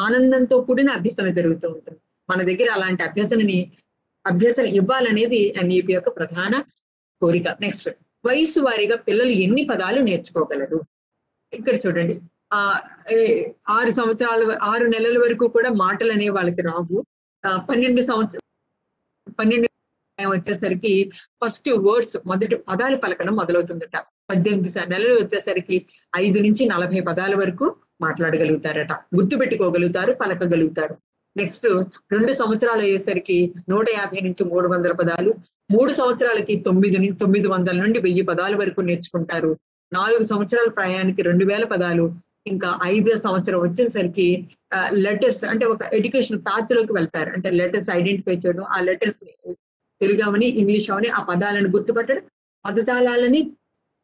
ఆనందంతో కూడిన అభ్యసన జరుగుతూ ఉంటుంది. మన దగ్గర అలాంటి అభ్యసన ఇవ్వాలనేది NEP యొక్క ప్రధాన కోరిక. నెక్స్ట్ వయస్సు వారీగా పిల్లలు ఎన్ని పదాలు నేర్చుకోగలరు? ఇక్కడ చూడండి 6 నెలల వరకు కూడా మాటలు అనే వాళ్ళకి రావు. 12 వచ్చేసరికి ఫస్ట్ వర్డ్స్ మొదటి పదాలు పలకడం మొదలవుతుందట. 18 నెలలు వచ్చేసరికి 5 నుంచి 40 పదాల వరకు మాట్లాడగలుగుతారట. గుర్తుపెట్టుకోగలుగుతారు, పలకగలుగుతారు. నెక్స్ట్ 2 సంవత్సరాలు అయ్యేసరికి 150 నుంచి 300 పదాలు, 3 సంవత్సరాలకి 900 నుండి 1000 పదాల వరకు నేర్చుకుంటారు. 4 సంవత్సరాల ప్రాయానికి 2000 పదాలు, ఇంకా 5వ సంవత్సరం వచ్చేసరికి లెటర్స్ అంటే ఒక ఎడ్యుకేషన్ పాత్ లోకి వెళ్తారు. అంటే లెటర్స్ ఐడెంటిఫై చేయడం, ఆ లెటర్స్ తెలుగు అవని ఇంగ్లీష్ అవని ఆ పదాలను గుర్తుపట్టడం, పదజాలాలని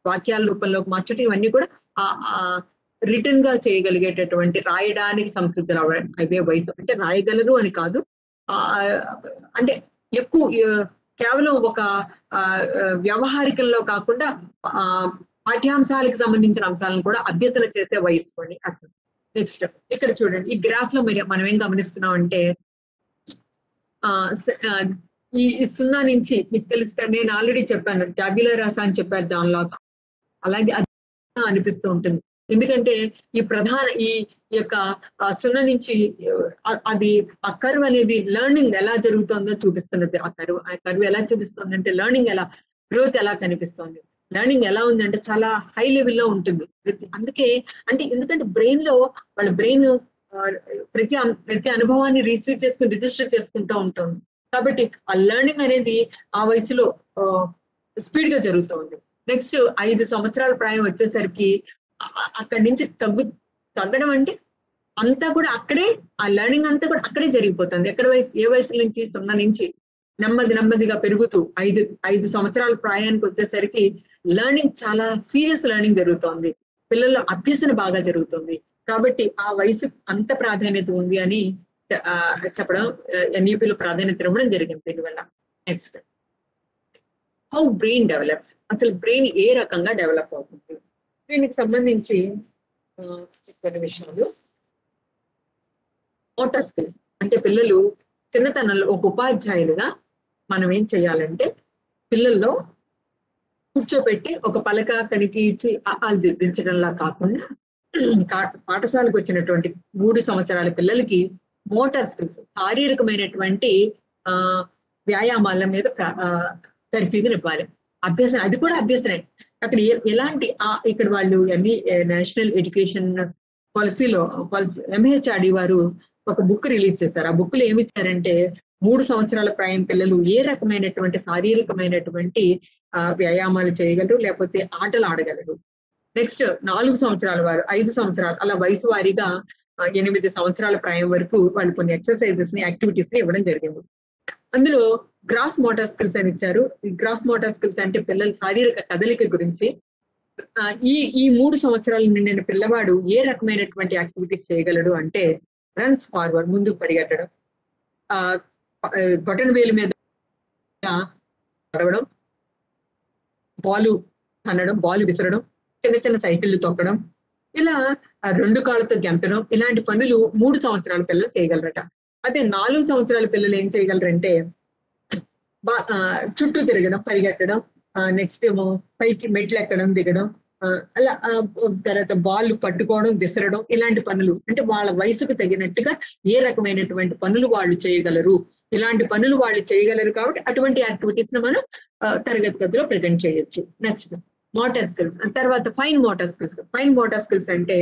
వాక్యాల రూపంలోకి మార్చడం, ఇవన్నీ కూడా రిటర్న్ గా చేయగలిగేటటువంటి రాయడానికి సంసిద్ధులు అదే వయసు. అంటే రాయగలరు అని కాదు, అంటే ఎక్కువ కేవలం ఒక వ్యవహారికంలో కాకుండా పాఠ్యాంశాలకు సంబంధించిన అంశాలను కూడా అభ్యసన చేసే వయసు అని అర్థం. నెక్స్ట్ ఇక్కడ చూడండి, ఈ గ్రాఫ్ లో మనం ఏం గమనిస్తున్నాం అంటే ఈ 0 నుంచి మీకు తెలుసు, నేను ఆల్రెడీ చెప్పాను టాబ్యులర్ రాసా అని చెప్పారు జాన్ లాక్. అలాగే అది అనిపిస్తూ ఉంటుంది. ఎందుకంటే ఈ యొక్క 0 నుంచి అది ఆ కర్వ్ అనేది లెర్నింగ్ ఎలా జరుగుతుందో చూపిస్తున్నది. ఆ కర్వ్ ఎలా చూపిస్తుందంటే లెర్నింగ్ ఎలా గ్రోత్ ఎలా కనిపిస్తుంది. లెర్నింగ్ ఎలా ఉందంటే చాలా హై లెవెల్‌లో ఉంటుంది. అందుకే అంటే ఎందుకంటే వాళ్ళ బ్రెయిన్ ప్రతి అనుభవాన్ని రిజిస్టర్ చేసుకుంటూ ఉంటుంది. కాబట్టి ఆ లెర్నింగ్ అనేది ఆ వయసులో స్పీడ్‌గా జరుగుతుంది. నెక్స్ట్ 5 సంవత్సరాల ప్రాయం వచ్చేసరికి అక్కడి నుంచి తగ్గడం అంటే అంతా కూడా అక్కడే ఆ లెర్నింగ్ అంతా కూడా అక్కడే జరిగిపోతుంది. ఏ వయసు నుంచి 0 నుంచి నెమ్మదిగా పెరుగుతూ 5 సంవత్సరాల ప్రాయానికి వచ్చేసరికి లెర్నింగ్ చాలా సీరియస్ లెర్నింగ్ జరుగుతోంది. పిల్లల్లో అభ్యసన బాగా జరుగుతుంది. కాబట్టి ఆ వయసు అంత ప్రాధాన్యత ఉంది అని చెప్పడం ఎన్ఈపిలో ప్రాధాన్యత ఇవ్వడం జరిగింది దీనివల్ల. నెక్స్ట్ హౌ బ్రెయిన్ డెవలప్స్, అసలు బ్రెయిన్ ఏ రకంగా డెవలప్ అవుతుంది దీనికి సంబంధించి కొన్ని విషయాలు. మోటార్ స్కిల్స్ అంటే పిల్లలు చిన్నతనంలో ఒక ఉపాధ్యాయులుగా మనం ఏం చేయాలంటే పిల్లల్లో కూర్చోబెట్టి ఒక పలక కడికి ఇచ్చి దించడంలా కాకుండా పాఠశాలకు వచ్చినటువంటి 3 సంవత్సరాల పిల్లలకి మోటార్ స్కిల్స్ శారీరకమైనటువంటి వ్యాయామాల మీద తర్ఫీదునివ్వాలి. అభ్యసన అది కూడా అభ్యసనే. అక్కడ ఎలాంటి ఇక్కడ వాళ్ళు అన్ని నేషనల్ ఎడ్యుకేషన్ పాలసీలో MHRD వారు ఒక బుక్ రిలీజ్ చేశారు. ఆ బుక్ లో ఏమి ఇచ్చారంటే 3 సంవత్సరాల ప్రాయం పిల్లలు ఏ రకమైనటువంటి శారీరకమైనటువంటి వ్యాయామాలు చేయగలరు, లేకపోతే ఆటలు ఆడగలరు. నెక్స్ట్ 4 సంవత్సరాల వారు 5 సంవత్సరాలు అలా వయసు వారీగా 8 సంవత్సరాల ప్రాయం వరకు వాళ్ళు కొన్ని ఎక్సర్సైజెస్ ని యాక్టివిటీస్ ని ఇవ్వడం జరిగింది. అందులో గ్రాస్ మోటార్ స్కిల్స్ అని ఇచ్చారు. ఈ గ్రాస్ మోటార్ స్కిల్స్ అంటే పిల్లల శారీరక కదలిక గురించి. ఈ 3 సంవత్సరాల నిండిన పిల్లవాడు ఏ రకమైనటువంటి యాక్టివిటీస్ చేయగలడు అంటే రన్స్ ఫార్వర్డ్, ముందుకు పరిగెట్టడం, బటన్ వేలు మీద నడవడం, బాలు అనడం, బాలు విసరడం, చిన్న సైకిళ్ళు తొక్కడం, ఇలా 2 కాళ్ళతో గెంతడం, ఇలాంటి పనులు 3 సంవత్సరాల పిల్లలు చేయగలరట. అదే 4 సంవత్సరాల పిల్లలు ఏం చేయగలరంటే చుట్టూ తిరగడం, పరిగెట్టడం, నెక్స్ట్ ఏమో పైకి మెట్లు ఎక్కడం, దిగడం, అలా తర్వాత బాల్ పట్టుకోవడం, విసరడం, ఇలాంటి పనులు. అంటే వాళ్ళ వయసుకు తగినట్టుగా ఏ రకమైనటువంటి పనులు వాళ్ళు చేయగలరు, ఇలాంటి పనులు వాళ్ళు చేయగలరు కాబట్టి అటువంటి యాక్టివిటీస్ ని మనం తరగతి గదిలో ప్రజెంట్ చేయొచ్చు. నెక్స్ట్ మోటార్ స్కిల్స్, తర్వాత fine motor skills. Fine motor skills అంటే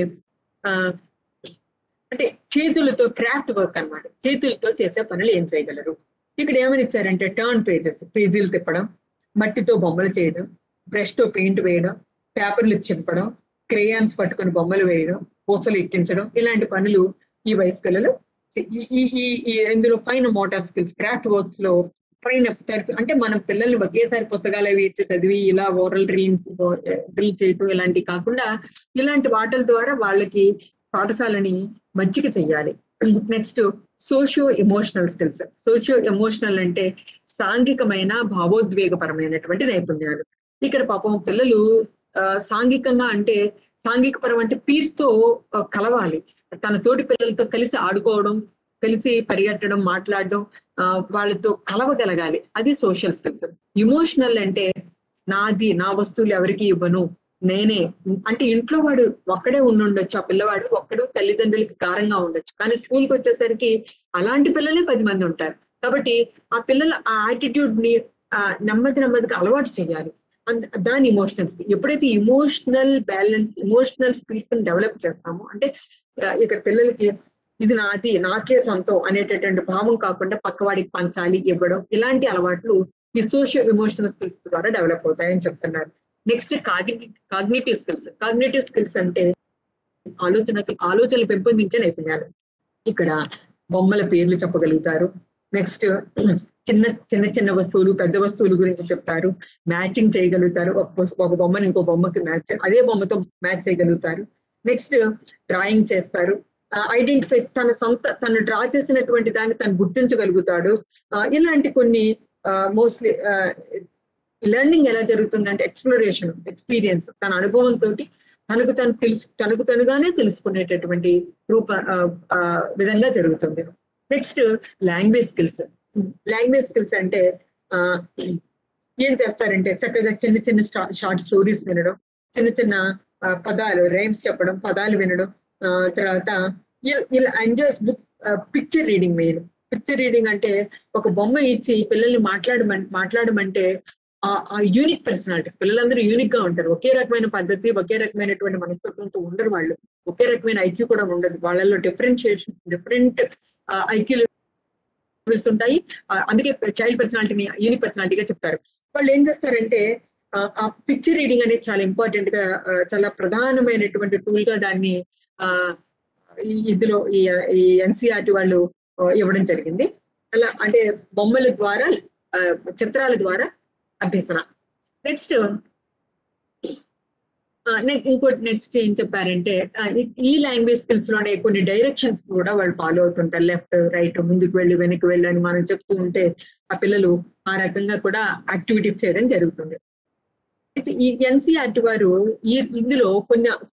చేతులతో క్రాఫ్ట్ వర్క్ అన్నమాట. చేతులతో చేసే పనులు ఏం చేయగలరు. ఇక్కడ ఏమని ఇచ్చారంటే టర్న్ పేజీలు తిప్పడం, మట్టితో బొమ్మలు చేయడం, బ్రష్ తో పెయింట్ వేయడం, పేపర్లు చింపడం, క్రేయాన్స్ పట్టుకొని బొమ్మలు వేయడం, పూసలు ఎక్కించడం, ఇలాంటి పనులు ఈ వయసు పిల్లలు ఇందులో fine motor skills craft works లో పైన అంటే మనం పిల్లల్ని ఒకేసారి పుస్తకాలు అవి ఇచ్చి చదివి ఇలా ఓరల్ డ్రిల్ చేయటం ఇలాంటివి కాకుండా ఇలాంటి వాటిల ద్వారా వాళ్ళకి పాఠశాలని మంచిగా చెయ్యాలి. Next socio emotional skills. Socio emotional అంటే సాంఘికమైన భావోద్వేగపరమైనటువంటి నైపుణ్యాలు. ఇక్కడ పాపం పిల్లలు సాంఘికంగా అంటే సాంఘిక పరం అంటే పీస్ తో కలవాలి, తన తోటి పిల్లలతో కలిసి ఆడుకోవడం, కలిసి పరిగెట్టడం, మాట్లాడడం, వాళ్ళతో కలవగలగాలి, అది సోషల్ స్కిల్స్. ఎమోషనల్ అంటే నా వస్తువులు ఎవరికి ఇవ్వను, నేనే. అంటే ఇంట్లో వాడు ఒక్కడే ఉండుండొచ్చు, ఆ పిల్లవాడు ఒక్కడు తల్లిదండ్రులకి కారంగా ఉండొచ్చు, కానీ స్కూల్కి వచ్చేసరికి అలాంటి పిల్లలే 10 మంది ఉంటారు. కాబట్టి ఆ పిల్లల ఆ యాటిట్యూడ్ ని నెమ్మదిగా అలవాటు చేయాలి. దాని ఎమోషనల్ స్కిల్. ఎప్పుడైతే emotional balance, emotional skills develop చేస్తామో అంటే ఇక్కడ పిల్లలకి ఇది నాది, నాకే సొంతం అనేటటువంటి భావం కాకుండా పక్కవాడికి పంచాలి, ఇవ్వడం, ఇలాంటి అలవాట్లు ఈ సోషియో ఎమోషనల్ స్కిల్స్ ద్వారా డెవలప్ అవుతాయని చెప్తున్నారు. Next cognitive skills. Cognitive skills అంటే ఆలోచనలు పెంపొందించే నైపుణ్యాలు. ఇక్కడ బొమ్మల పేర్లు చెప్పగలుగుతారు. నెక్స్ట్ చిన్న వస్తువులు, పెద్ద వస్తువుల గురించి చెప్తారు, మ్యాచింగ్ చేయగలుగుతారు, ఒక బొమ్మని ఇంకో బొమ్మకి అదే బొమ్మతో మ్యాచ్ చేయగలుగుతారు. నెక్స్ట్ డ్రాయింగ్ చేస్తారు, ఐడెంటిఫై తను డ్రా చేసినటువంటి దాన్ని తను గుర్తించగలుగుతాడు. ఇలాంటి కొన్ని మోస్ట్లీ లెర్నింగ్ ఎలా జరుగుతుందంటే ఎక్స్ప్లోరేషన్, ఎక్స్పీరియన్స్, తన అనుభవంతో తనకు తనుగానే తెలుసుకునేటటువంటి విధంగా జరుగుతుంది. Next language skills. Language skills అంటే ఏం చేస్తారంటే చక్కగా చిన్న షార్ట్ స్టోరీస్ వినడం, చిన్న పదాలు రైమ్స్ చెప్పడం, పదాలు వినడం, తర్వాత ఇలా enjoys book. Picture reading main. Picture reading అంటే ఒక బొమ్మ ఇచ్చి పిల్లల్ని మాట్లాడమంటే ఆ యూనిక్ పర్సనాలిటీస్, పిల్లలందరూ యూనిక్ గా ఉంటారు. ఒకే రకమైన పద్ధతి, ఒకే రకమైనటువంటి మనస్తత్వంతో ఉండరు వాళ్ళు. ఒకే రకమైన ఐక్యూ కూడా ఉండదు వాళ్ళలో. డిఫరెంట్ ఐక్యూ లెవెల్స్ ఉంటాయి. అందుకే చైల్డ్ పర్సనాలిటీని యూనిక్ పర్సనాలిటీగా చెప్తారు. వాళ్ళు ఏం చేస్తారంటే ఆ పిక్చర్ రీడింగ్ అనేది చాలా ఇంపార్టెంట్ గా, చాలా ప్రధానమైనటువంటి టూల్ గా దాన్ని ఆ ఇందులో ఈ ఎన్సీఆర్టీ వాళ్ళు ఇవ్వడం జరిగింది. అలా అంటే బొమ్మల ద్వారా, చిత్రాల ద్వారా అభ్యసన. నెక్స్ట్ ఇంకోటి నెక్స్ట్ ఏం చెప్పారంటే ఈ లాంగ్వేజ్ స్కిల్స్ లోనే కొన్ని డైరెక్షన్స్ కూడా వాళ్ళు ఫాలో అవుతుంటారు. లెఫ్ట్, రైట్, ముందుకు వెళ్ళి వెనక్కి వెళ్ళి అని మనం చెప్తూ ఉంటే ఆ పిల్లలు ఆ రకంగా కూడా యాక్టివిటీస్ చేయడం జరుగుతుంది. అయితే ఈ ఎన్సీఆర్టీ వారు ఇందులో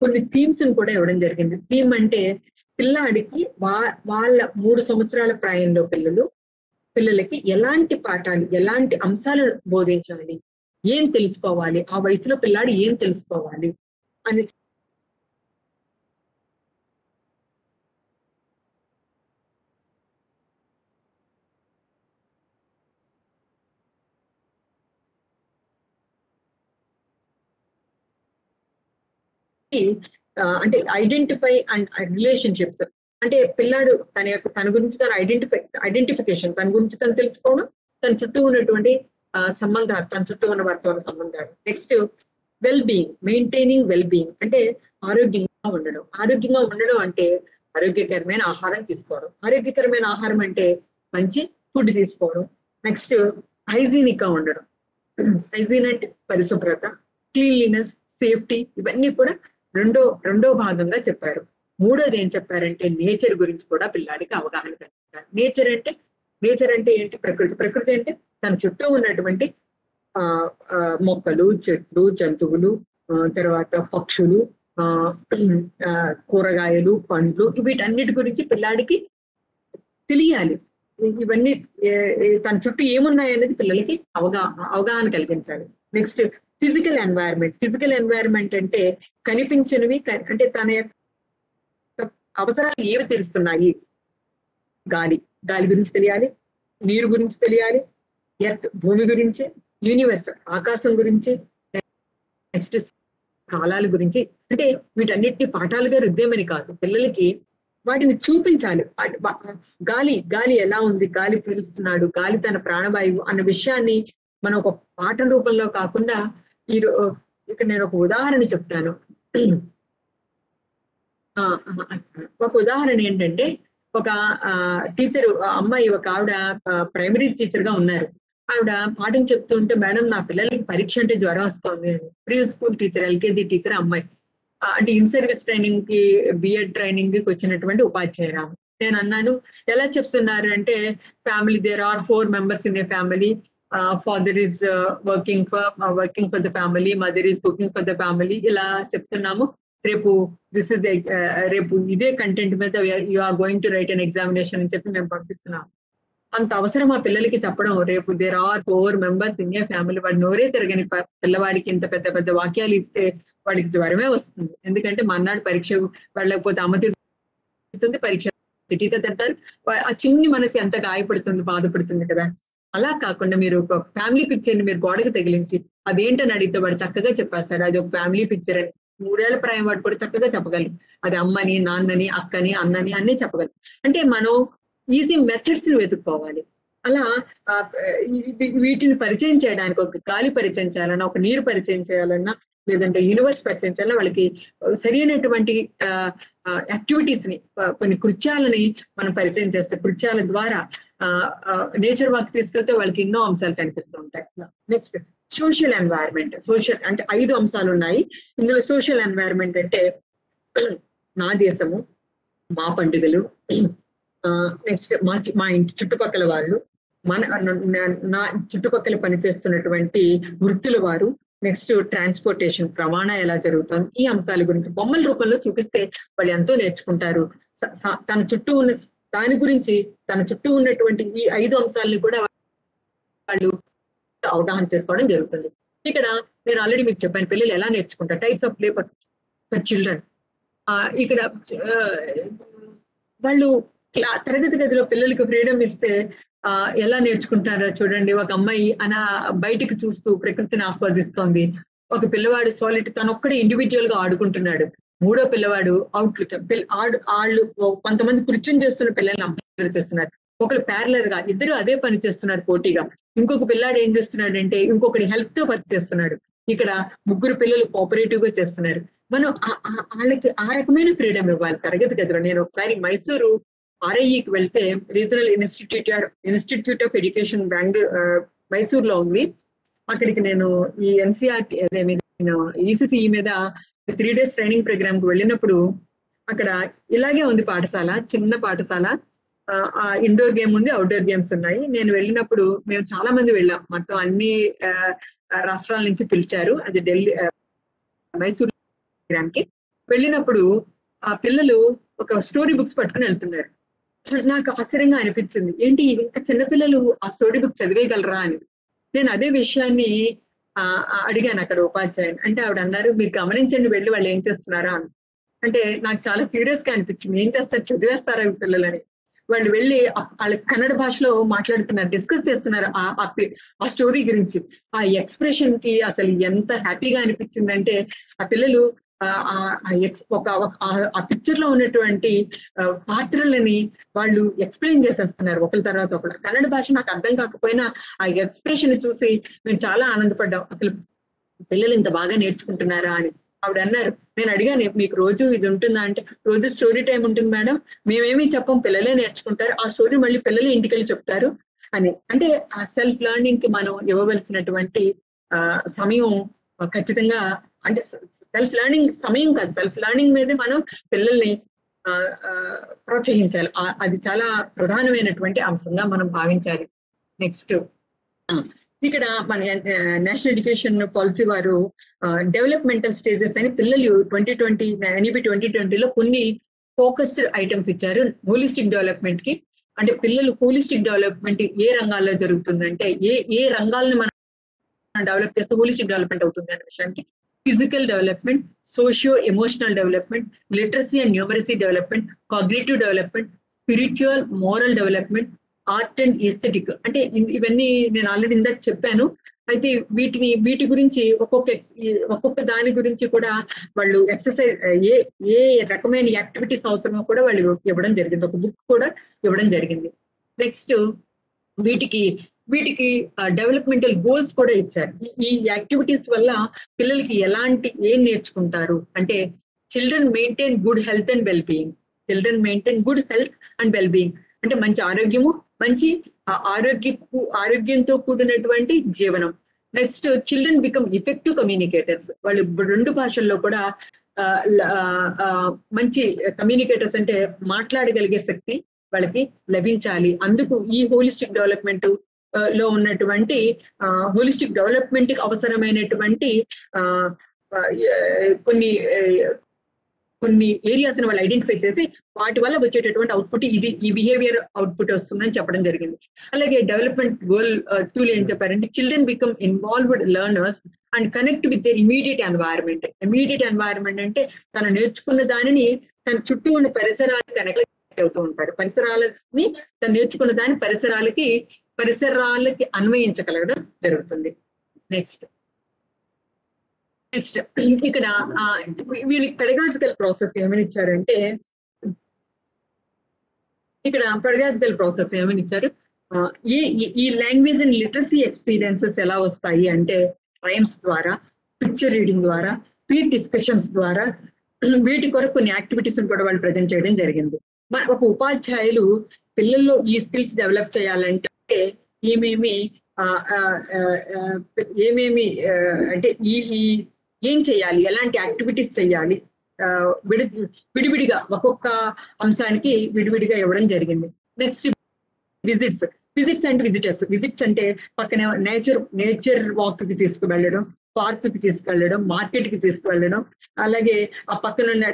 కొన్ని థీమ్స్ కూడా ఇవ్వడం జరిగింది. థీమ్ అంటే పిల్లాడికి వాళ్ళ 3 సంవత్సరాల ప్రాయంలో పిల్లలకి ఎలాంటి పాఠాలు, ఎలాంటి అంశాలను బోధించాలి, ఏం తెలుసుకోవాలి, ఆ వయసులో పిల్లాడు ఏం తెలుసుకోవాలి అని అంటే ఐడెంటిఫై అండ్ రిలేషన్షిప్స్. అంటే పిల్లాడు తన గురించి తన ఐడెంటిఫికేషన్, తన గురించి తను తెలుసుకోవడం, తన చుట్టూ ఉన్నటువంటి సంబంధాలు, తన చుట్టూ ఉన్న వారితో ఉన్న సంబంధాలు. Next well being, maintaining well being అంటే ఆరోగ్యంగా ఉండడం. ఆరోగ్యంగా ఉండడం అంటే ఆరోగ్యకరమైన ఆహారం తీసుకోవడం. ఆరోగ్యకరమైన ఆహారం అంటే మంచి ఫుడ్ తీసుకోవడం. నెక్స్ట్ హైజీనిక్ గా ఉండడం. హైజీన్ అంటే పరిశుభ్రత, క్లీన్లీనెస్, సేఫ్టీ, ఇవన్నీ కూడా రెండో భాగంగా చెప్పారు. మూడోది ఏం చెప్పారంటే నేచర్ గురించి కూడా పిల్లాడికి అవగాహన కలిగించాలి. నేచర్ అంటే ఏంటి? ప్రకృతి. ప్రకృతి అంటే తన చుట్టూ ఉన్నటువంటి ఆ మొక్కలు, చెట్లు, జంతువులు, తర్వాత పక్షులు, ఆ కూరగాయలు, పండ్లు, వీటన్నిటి గురించి పిల్లాడికి తెలియాలి. ఇవన్నీ తన చుట్టూ ఏమున్నాయనేది పిల్లలకి అవగాహన కలిగించాలి. Next physical environment. Physical environment అంటే కనిపించినవి, అంటే తన యొక్క అవసరాలు ఏవి తెలుస్తున్నాయి. గాలి గురించి తెలియాలి, నీరు గురించి తెలియాలి, ఎర్త్ భూమి గురించి, యూనివర్స్ ఆకాశం గురించి, నెక్స్ట్ కాలాల గురించి. అంటే వీటన్నిటిని పాఠాలుగా రుద్దేమని కాదు, పిల్లలకి వాటిని చూపించాలి. గాలి ఎలా ఉంది, గాలి పీలుస్తున్నాడు, గాలి తన ప్రాణవాయువు అన్న విషయాన్ని మనం ఒక పాఠం రూపంలో కాకుండా ఇక్కడ నేను ఒక ఉదాహరణ చెప్తాను. ఒక ఉదాహరణ ఏంటంటే, ఒక టీచర్ అమ్మాయి, ఒక ఆవిడ ప్రైమరీ టీచర్ గా ఉన్నారు. ఆవిడ పాఠం చెప్తూ ఉంటే, మేడం నా పిల్లలకి పరీక్ష అంటే జ్వరం వస్తుంది. Preschool teacher, LKG teacher అమ్మాయి. అంటే ఇన్ సర్వీస్ ట్రైనింగ్ కి, బిఎడ్ ట్రైనింగ్ కి వచ్చినటువంటి ఉపాధ్యాయురాలు. నేను అన్నాను, ఎలా చెప్తున్నారు అంటే, family, there are 4 members in a family. Father is working for the family, mother is cooking for the family, ఇలా చెప్తున్నాము. రేపు రేపు ఇదే కంటెంట్ మీద you are going to write an examination అని చెప్పి మేము పంపిస్తున్నాం. అంత అవసరం ఆ పిల్లలకి చెప్పడం. రేపు there are 4 members in a family. వాడు నోరే తిరగని పిల్లవాడికి ఇంత పెద్ద పెద్ద వాక్యాలు ఇస్తే వాడికి జ్వరమే వస్తుంది. ఎందుకంటే మన్నాడు పరీక్ష వెళ్ళకపోతే అమ్మ తిడుతుంది, పరీక్ష టీచర్ తిడతారు. ఆ చిన్ని మనసు ఎంత గాయపడుతుంది, బాధపడుతుంది కదా. అలా కాకుండా మీరు ఒక ఫ్యామిలీ పిక్చర్ ని మీరు గోడకి తగిలించి అదేంటని అడిగితే వాడు చక్కగా చెప్పేస్తాడు. అది ఒక ఫ్యామిలీ పిక్చర్ అని. 3 ఏళ్ల ప్రాయం వాడు కూడా చక్కగా చెప్పగలరు. అది అమ్మని, నాన్నని, అక్కని, అన్నని అన్నీ చెప్పగలరు. అంటే మనం ఈజీ మెథడ్స్ ని వెతుక్కోవాలి. అలా వీటిని పరిచయం చేయడానికి, ఒక గాలి పరిచయం చేయాలన్నా, ఒక నీరు పరిచయం చేయాలన్నా, లేదంటే యూనివర్స్ పరిచయం చేయాలన్నా, వాళ్ళకి సరైనటువంటి యాక్టివిటీస్ ని, కొన్ని కృత్యాలని మనం పరిచయం చేస్తే, కృత్యాల ద్వారా నేచర్ వాక్ తీసుకెళ్తే వాళ్ళకి ఎన్నో అంశాలు కనిపిస్తూ ఉంటాయి. Next social environment. సోషల్ అంటే 5 అంశాలు ఉన్నాయి. ఇందులో సోషల్ ఎన్వైరన్మెంట్ అంటే నా దేశము, మా పండుగలు, నెక్స్ట్ మా ఇంటి చుట్టుపక్కల వాళ్ళు, నా చుట్టుపక్కల పనిచేస్తున్నటువంటి వృత్తుల వారు, నెక్స్ట్ ట్రాన్స్పోర్టేషన్, రవాణా ఎలా జరుగుతుంది, ఈ అంశాల గురించి బొమ్మల రూపంలో చూపిస్తే వాళ్ళు ఎంతో నేర్చుకుంటారు. తన చుట్టూ ఉన్న దాని గురించి, తన చుట్టూ ఉన్నటువంటి ఈ 5 అంశాలని కూడా వాళ్ళు అవగాహన చేసుకోవడం జరుగుతుంది. ఇక్కడ నేను ఆల్రెడీ మీకు చెప్పాను, పిల్లలు ఎలా నేర్చుకుంటారు. Types of play for children. ఇక్కడ వాళ్ళు తరగతి గదిలో పిల్లలకి ఫ్రీడమ్ ఇస్తే ఎలా నేర్చుకుంటారో చూడండి. ఒక అమ్మాయి బయటికి చూస్తూ ప్రకృతిని ఆస్వాదిస్తోంది. ఒక పిల్లవాడు తనొక్కడే ఇండివిజువల్ గా ఆడుకుంటున్నాడు. మూడో పిల్లవాడు వాళ్ళు కొంతమంది కూర్చొని చేస్తున్న పిల్లల్ని అబ్జర్వ్ చేస్తున్నారు. ఒకరు ప్యారలర్ గా ఇద్దరు అదే పని చేస్తున్నారు పోటీగా. ఇంకొక పిల్లాడు ఏం చేస్తున్నాడంటే ఇంకొకటి హెల్ప్ తో వర్క్ చేస్తున్నాడు. ఇక్కడ ముగ్గురు పిల్లలు కోఆపరేటివ్ గా చేస్తున్నారు. మనం వాళ్ళకి ఆ రకమైన ఫ్రీడమ్ ఇవ్వాలి తరగతి గదిలో. నేను ఒకసారి మైసూరు RIEకి వెళ్తే, రీజనల్ ఇన్స్టిట్యూట్ ఆఫ్ ఎడ్యుకేషన్ మైసూర్లో ఉంది. అక్కడికి నేను ఈ NCERT ECCE మీద 3 days ట్రైనింగ్ ప్రోగ్రామ్ కు వెళ్ళినప్పుడు అక్కడ ఇలాగే ఉంది పాఠశాల, చిన్న పాఠశాల. ఇండోర్ గేమ్ ఉంది, అవుట్డోర్ గేమ్స్ ఉన్నాయి. నేను వెళ్ళినప్పుడు మేము చాలా మంది వెళ్ళాం. మొత్తం అన్ని రాష్ట్రాల నుంచి పిలిచారు. అది మైసూర్ ప్రోగ్రామ్ కి వెళ్ళినప్పుడు ఆ పిల్లలు ఒక స్టోరీ బుక్స్ పట్టుకుని వెళ్తున్నారు. నాకు ఆశ్చర్యంగా అనిపించింది, ఏంటి ఇంత చిన్నపిల్లలు ఆ స్టోరీ బుక్ చదివేయగలరా అని. నేను అదే విషయాన్ని అడిగాను అక్కడ ఉపాధ్యాయుని. అంటే ఆవిడ అన్నారు, మీరు గమనించండి వెళ్ళి వాళ్ళు ఏం చేస్తున్నారా అని. అంటే నాకు చాలా క్యూరియస్ గా అనిపించింది, ఏం చేస్తారు, చదివేస్తారా ఈ పిల్లలని. వాళ్ళు వెళ్ళి వాళ్ళ కన్నడ భాషలో మాట్లాడుతున్నారు, డిస్కస్ చేస్తున్నారు ఆ స్టోరీ గురించి. ఆ ఎక్స్ప్రెషన్ కి అసలు ఎంత హ్యాపీగా అనిపించిందంటే ఆ పిల్లలు ఆ పిక్చర్ లో ఉన్నటువంటి పాత్రలని వాళ్ళు ఎక్స్ప్లెయిన్ చేసేస్తున్నారు ఒకరి తర్వాత ఒకరు. కన్నడ భాష నాకు అర్థం కాకపోయినా ఆ ఎక్స్ప్రెషన్ చూసి మేము చాలా ఆనందపడ్డాం. అసలు పిల్లలు ఇంత బాగా నేర్చుకుంటున్నారా అని. ఆవిడ అన్నారు, నేను అడిగాను, మీకు రోజు ఇది ఉంటుందా అంటే, రోజు స్టోరీ టైం ఉంటుంది మేడం, మేమేమీ చెప్పం, పిల్లలే నేర్చుకుంటారు, ఆ స్టోరీ మళ్ళీ పిల్లలే ఇంటికెళ్ళి చెప్తారు అని. అంటే ఆ సెల్ఫ్ లెర్నింగ్ కి మనం ఇవ్వవలసినటువంటి సమయం ఖచ్చితంగా, అంటే సెల్ఫ్ లెర్నింగ్ సమయం కాదు, సెల్ఫ్ లెర్నింగ్ మీదే మనం పిల్లల్ని ప్రోత్సహించాలి. అది చాలా ప్రధానమైనటువంటి అంశంగా మనం భావించాలి. నెక్స్ట్ ఇక్కడ మన నేషనల్ ఎడ్యుకేషన్ పాలసీ వారు డెవలప్మెంటల్ స్టేజెస్ అని పిల్లలు 2020లో కొన్ని ఫోకస్డ్ ఐటమ్స్ ఇచ్చారు హోలిస్టిక్ డెవలప్మెంట్ కి. అంటే పిల్లలు హోలిస్టిక్ డెవలప్మెంట్ ఏ రంగాల్లో జరుగుతుందంటే, ఏ రంగాలను మనం డెవలప్ చేస్తే హోలిస్టిక్ డెవలప్మెంట్ అవుతుంది అనే విషయానికి, physical development, socio emotional development, literacy and numeracy development, cognitive development, spiritual moral development, art and aesthetic. అంటే ఇవన్నీ నేను ఆల్రెడీ ఇందాక చెప్పాను. అయితే వీటి గురించి ఒక్కొక్క దాని గురించి కూడా వాళ్ళు ఎక్సర్సైజ్ ఏ రకమైన యాక్టివిటీస్ అవసరమో కూడా వాళ్ళు ఇవ్వడం జరిగింది. ఒక బుక్ కూడా ఇవ్వడం జరిగింది. నెక్స్ట్ వీటికి డెవలప్మెంటల్ గోల్స్ కూడా ఇచ్చారు. ఈ యాక్టివిటీస్ వల్ల పిల్లలకి ఏం నేర్చుకుంటారు అంటే, children maintain good health and well being. Children maintain good health and well being అంటే మంచి ఆరోగ్యము, మంచి ఆరోగ్యంతో కూడినటువంటి జీవనం. Next children become effective communicators. వాళ్ళు 2 భాషల్లో కూడా మంచి కమ్యూనికేటర్స్ అంటే మాట్లాడగలిగే శక్తి వాళ్ళకి లభించాలి. అందుకు ఈ హోలిస్టిక్ డెవలప్మెంట్ లో ఉన్నటువంటి హోలిస్టిక్ డెవలప్మెంట్ కి అవసరమైనటువంటి కొన్ని ఏరియాస్ ని వాళ్ళు ఐడెంటిఫై చేసి వాటి వల్ల వచ్చేటటువంటి అవుట్పుట్ ఈ బిహేవియర్ అవుట్పుట్ వస్తుందని చెప్పడం జరిగింది. అలాగే డెవలప్మెంట్ గోల్ 2 ఏం చెప్పారంటే, children become involved learners and connect with their immediate environment. Immediate environment అంటే తను నేర్చుకున్న దానిని తన చుట్టూ ఉన్న పరిసరాలకు కనెక్ట్ అవుతూ ఉంటారు. పరిసరాలని తను నేర్చుకున్న దాని పరిసరాలకి అన్వయించగలగడం జరుగుతుంది. నెక్స్ట్ ఇక్కడ వీళ్ళకి పెడగాజికల్ ప్రాసెస్ ఏమని ఇచ్చారంటే, ఈ లాంగ్వేజ్ అండ్ లిటరసీ ఎక్స్పీరియన్సెస్ ఎలా వస్తాయి అంటే, రైమ్స్ ద్వారా, పిక్చర్ రీడింగ్ ద్వారా, పీర్ డిస్కషన్స్ ద్వారా, వీటి కొరకు కొన్ని యాక్టివిటీస్ కూడా వాళ్ళు ప్రజెంట్ చేయడం జరిగింది. ఒక ఉపాధ్యాయులు పిల్లల్లో ఈ స్కిల్స్ డెవలప్ చేయాలంటే ఏమేమి అంటే ఏం చేయాలి, ఎలాంటి యాక్టివిటీస్ చేయాలి, విడివిడిగా ఒక్కొక్క అంశానికి విడివిడిగా ఇవ్వడం జరిగింది. నెక్స్ట్ విజిట్స్ అండ్ విజిట్స్ అంటే పక్కనే నేచర్ వాక్ కి తీసుకువెళ్ళడం, పార్క్ కి తీసుకెళ్ళడం, మార్కెట్ కి తీసుకువెళ్ళడం, అలాగే ఆ పక్కన ఉన్న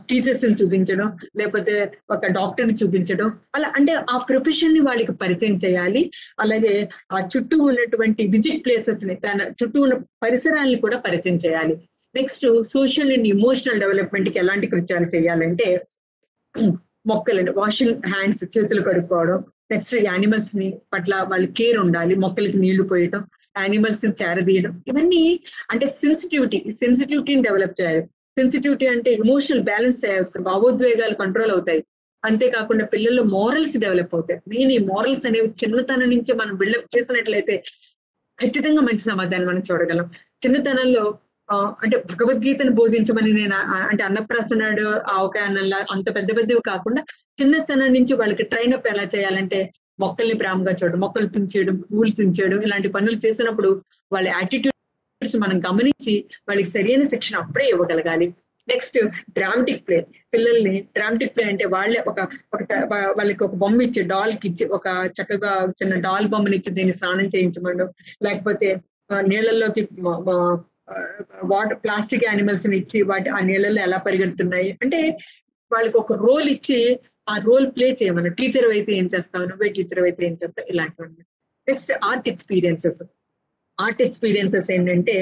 టీచర్స్ ని చూపించడం, లేకపోతే ఒక డాక్టర్ ని చూపించడం, అలా అంటే ఆ ప్రొఫెషన్ ని వాళ్ళకి పరిచయం చేయాలి. అలాగే ఆ చుట్టూ ఉన్నటువంటి విజిట్ ప్లేసెస్ ని, తన చుట్టూ ఉన్న పరిసరాలను కూడా పరిచయం చేయాలి. Next social and emotional development కి ఎలాంటి కృత్యాలు చేయాలంటే మొక్కలండి, వాషింగ్ హ్యాండ్స్, చేతులు కడుక్కోవడం. నెక్స్ట్ యానిమల్స్ ని పట్ల వాళ్ళ కేర్ ఉండాలి, మొక్కలకి నీళ్లు పోయటం, యానిమల్స్ ని చేరదీయడం. ఇవన్నీ అంటే సెన్సిటివిటీని డెవలప్ చేయాలి. సెన్సిటివిటీ అంటే ఎమోషనల్ బ్యాలెన్స్ భావోద్వేగాలు కంట్రోల్ అవుతాయి. అంతేకాకుండా పిల్లల్లో మోరల్స్ డెవలప్ అవుతాయి. మెయిన్ ఈ మోరల్స్ అనేవి చిన్నతనం నుంచి మనం బిల్డప్ చేసినట్లయితే ఖచ్చితంగా మంచి సమాజాన్ని మనం చూడగలం. చిన్నతనంలో అంటే భగవద్గీతను బోధించమని నేను అంటే అన్నప్రాసనాడు ఆవకాయనల్లా అంత పెద్ద పెద్దవి కాకుండా చిన్నతనం నుంచి వాళ్ళకి ట్రైన్ అప్ ఎలా చేయాలంటే మొక్కల్ని ప్రేమగా చూడడం, మొక్కలు తుంచేయడం, పువ్వులు తుంచేయడం, ఇలాంటి పనులు చేసినప్పుడు వాళ్ళ యాటిట్యూడ్స్ మనం గమనించి వాళ్ళకి సరైన శిక్షణ అప్పుడే ఇవ్వగలగాలి. Next dramatic play. పిల్లల్ని డ్రామటిక్ ప్లే అంటే వాళ్ళే వాళ్ళకి ఒక బొమ్మ ఇచ్చి, డాల్ కి ఇచ్చి, ఒక చక్కగా చిన్న డాల్ బొమ్మని ఇచ్చి దీన్ని స్నానం చేయించమడం, లేకపోతే నీళ్ళల్లోకి వాటర్ ప్లాస్టిక్ యానిమల్స్ ని ఇచ్చి వాటి ఆ నీళ్ళల్లో ఎలా పరిగెడుతున్నాయి అంటే వాళ్ళకి ఒక రోల్ ఇచ్చి ఆ రోల్ ప్లే చేయమని. టీచర్ అయితే ఏం చేస్తావు, నువ్వే టీచర్ అయితే ఏం చేస్తావు, ఇలాంటివన్నీ. నెక్స్ట్ ఆర్ట్ ఎక్స్పీరియన్సెస్ ఏంటంటే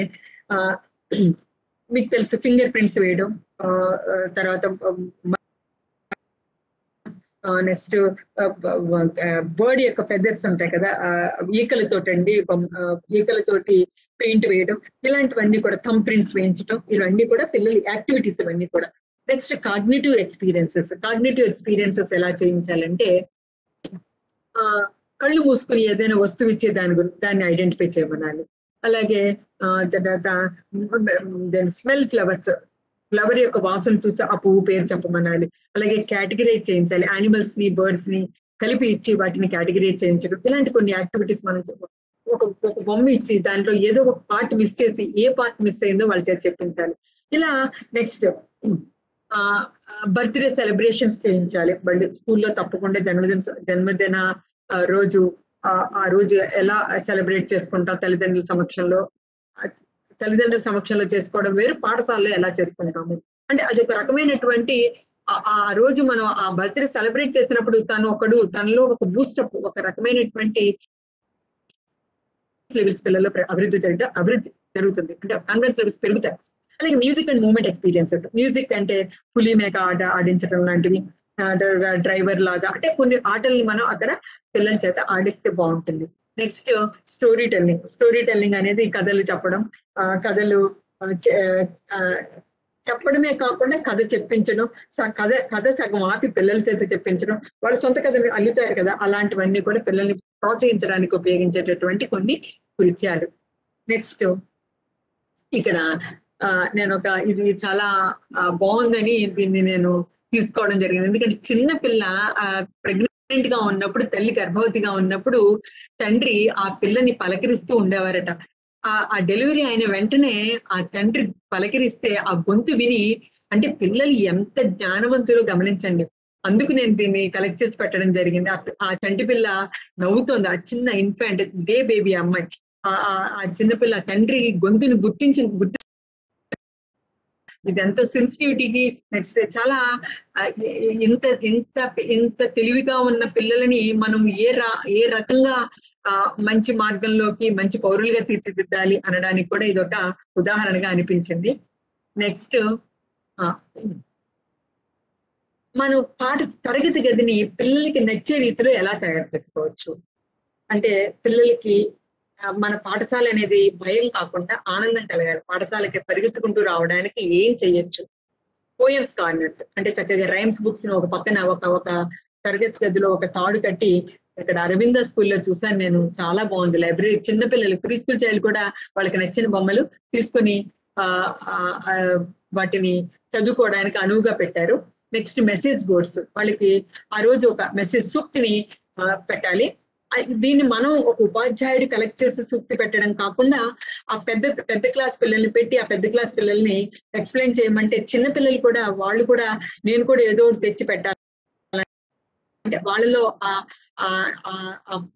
మీకు తెలుసు ఫింగర్ ప్రింట్స్ వేయడం, తర్వాత నెక్స్ట్ బర్డ్ యొక్క ఫెదర్స్ ఉంటాయి కదా, ఈకలతోటి పెయింట్ వేయడం, ఇలాంటివన్నీ కూడా థంబ్ ప్రింట్స్ వేయించడం, ఇవన్నీ కూడా పిల్లల యాక్టివిటీస్ ఇవన్నీ కూడా. నెక్స్ట్ కాగ్నిటివ్ ఎక్స్పీరియన్సెస్ ఎలా చేయించాలంటే కళ్ళు మూసుకుని ఏదైనా వస్తువు ఇచ్చే దాన్ని ఐడెంటిఫై చేయమనాలి. అలాగే తర్వాత స్మెల్ ఫ్లవర్ యొక్క వాసన చూసి ఆ పువ్వు పేరు చెప్పమనాలి. అలాగే కేటగిరైజ్ చేయించాలి, యానిమల్స్ ని బర్డ్స్ ని కలిపి ఇచ్చి వాటిని కేటగిరైజ్ చేయించడం. ఇలాంటి కొన్ని యాక్టివిటీస్ మనం ఒక బొమ్మ ఇచ్చి దాంట్లో ఏదో ఒక పార్ట్ మిస్ చేసి ఏ పార్ట్ మిస్ అయిందో వాళ్ళ చేత చెప్పించాలి. ఇలా నెక్స్ట్ బర్త్డే సెలబ్రేషన్స్ చేయించాలి. మళ్ళీ స్కూల్లో తప్పకుండా జన్మదిన రోజు ఆ రోజు ఎలా సెలబ్రేట్ చేసుకుంటాం తల్లిదండ్రుల సమక్షంలో చేసుకోవడం వేరు, పాఠశాలలో ఎలా చేసుకుంటాము అంటే అది ఒక రకమైనటువంటి ఆ రోజు మనం ఆ బర్త్డే సెలబ్రేట్ చేసినప్పుడు తనలో ఒక బూస్టప్, ఒక రకమైనటువంటి లెవెల్స్ పిల్లల్లో అభివృద్ధి జరుగుతుంది, అంటే కాన్ఫిడెన్స్ లెవెల్స్ పెరుగుతాయి. అలాగే music and movement experiences. Music అంటే పులి మేక ఆడించడం లాంటివి, డ్రైవర్ లాగా, అంటే కొన్ని ఆటల్ని మనం అక్కడ పిల్లల చేత ఆడిస్తే బాగుంటుంది. నెక్స్ట్ స్టోరీ టెల్లింగ్ అనేది కథలు చెప్పడం, కథలు చెప్పడమే కాకుండా కథ చెప్పించడం, కథ సగం ఆపి పిల్లల చేత చెప్పించడం, వాళ్ళ సొంత కథలు అల్లుతారు కదా, అలాంటివన్నీ కూడా పిల్లల్ని ప్రోత్సహించడానికి ఉపయోగించేటటువంటి కొన్ని కృత్యాలు. నెక్స్ట్ ఇక్కడ నేను ఇది చాలా బాగుందని దీన్ని నేను తీసుకోవడం జరిగింది. ఎందుకంటే చిన్న పిల్ల ప్రెగ్నెంట్ గా ఉన్నప్పుడు, తల్లి గర్భవతిగా ఉన్నప్పుడు తండ్రి ఆ పిల్లని పలకరిస్తూ ఉండేవారట. ఆ డెలివరీ అయిన వెంటనే ఆ తండ్రి పలకరిస్తే ఆ గొంతు విని, అంటే పిల్లలు ఎంత జ్ఞానవంతులో గమనించండి. అందుకు నేను దీన్ని కలెక్ట్ చేసి పెట్టడం జరిగింది. ఆ చంటి పిల్ల నవ్వుతోంది, ఆ చిన్న ఇన్ఫాంట్ బేబీ అమ్మాయి, ఆ చిన్నపిల్ల తండ్రి గొంతుని ఇదంతా సెన్సిటివిటీకి. నెక్స్ట్ చాలా ఇంత ఇంత ఇంత తెలివిగా ఉన్న పిల్లలని మనం ఏ రకంగా మంచి మార్గంలోకి, మంచి పౌరులుగా తీర్చిదిద్దాలి అనడానికి కూడా ఇది ఒక ఉదాహరణగా అనిపించింది. నెక్స్ట్ మనం తరగతి గదిని పిల్లలకి నచ్చే రీతిలో ఎలా తయారు చేసుకోవచ్చు అంటే, పిల్లలకి మన పాఠశాల అనేది భయం కాకుండా ఆనందం కలగాలి. పాఠశాలకి పరిగెత్తుకుంటూ రావడానికి ఏం చెయ్యొచ్చు? పోయమ్స్ కార్నర్స్ అంటే చక్కగా రైమ్స్ బుక్స్ ఒక పక్కన ఒక తరగతి గదిలో ఒక తాడు కట్టి, ఇక్కడ అరవింద స్కూల్లో చూసాను నేను, చాలా బాగుంది లైబ్రరీ. చిన్నపిల్లలు ప్రీ స్కూల్ చైల్డ్ కూడా వాళ్ళకి నచ్చిన బొమ్మలు తీసుకొని వాటిని చదువుకోవడానికి అనువుగా పెట్టారు. నెక్స్ట్ మెసేజ్ బోర్డ్స్, వాళ్ళకి ఆ రోజు ఒక మెసేజ్ సూక్తిని పెట్టాలి. దీన్ని మనం ఒక ఉపాధ్యాయుడు కలెక్ట్ చేసి సూక్తి పెట్టడం కాకుండా ఆ పెద్ద క్లాస్ పిల్లల్ని పెట్టి ఆ పెద్ద క్లాస్ పిల్లల్ని ఎక్స్ప్లెయిన్ చేయమంటే చిన్న పిల్లలు కూడా వాళ్ళు కూడా నేను కూడా ఏదో తెచ్చి పెట్టాలి అంటే వాళ్ళలో ఆ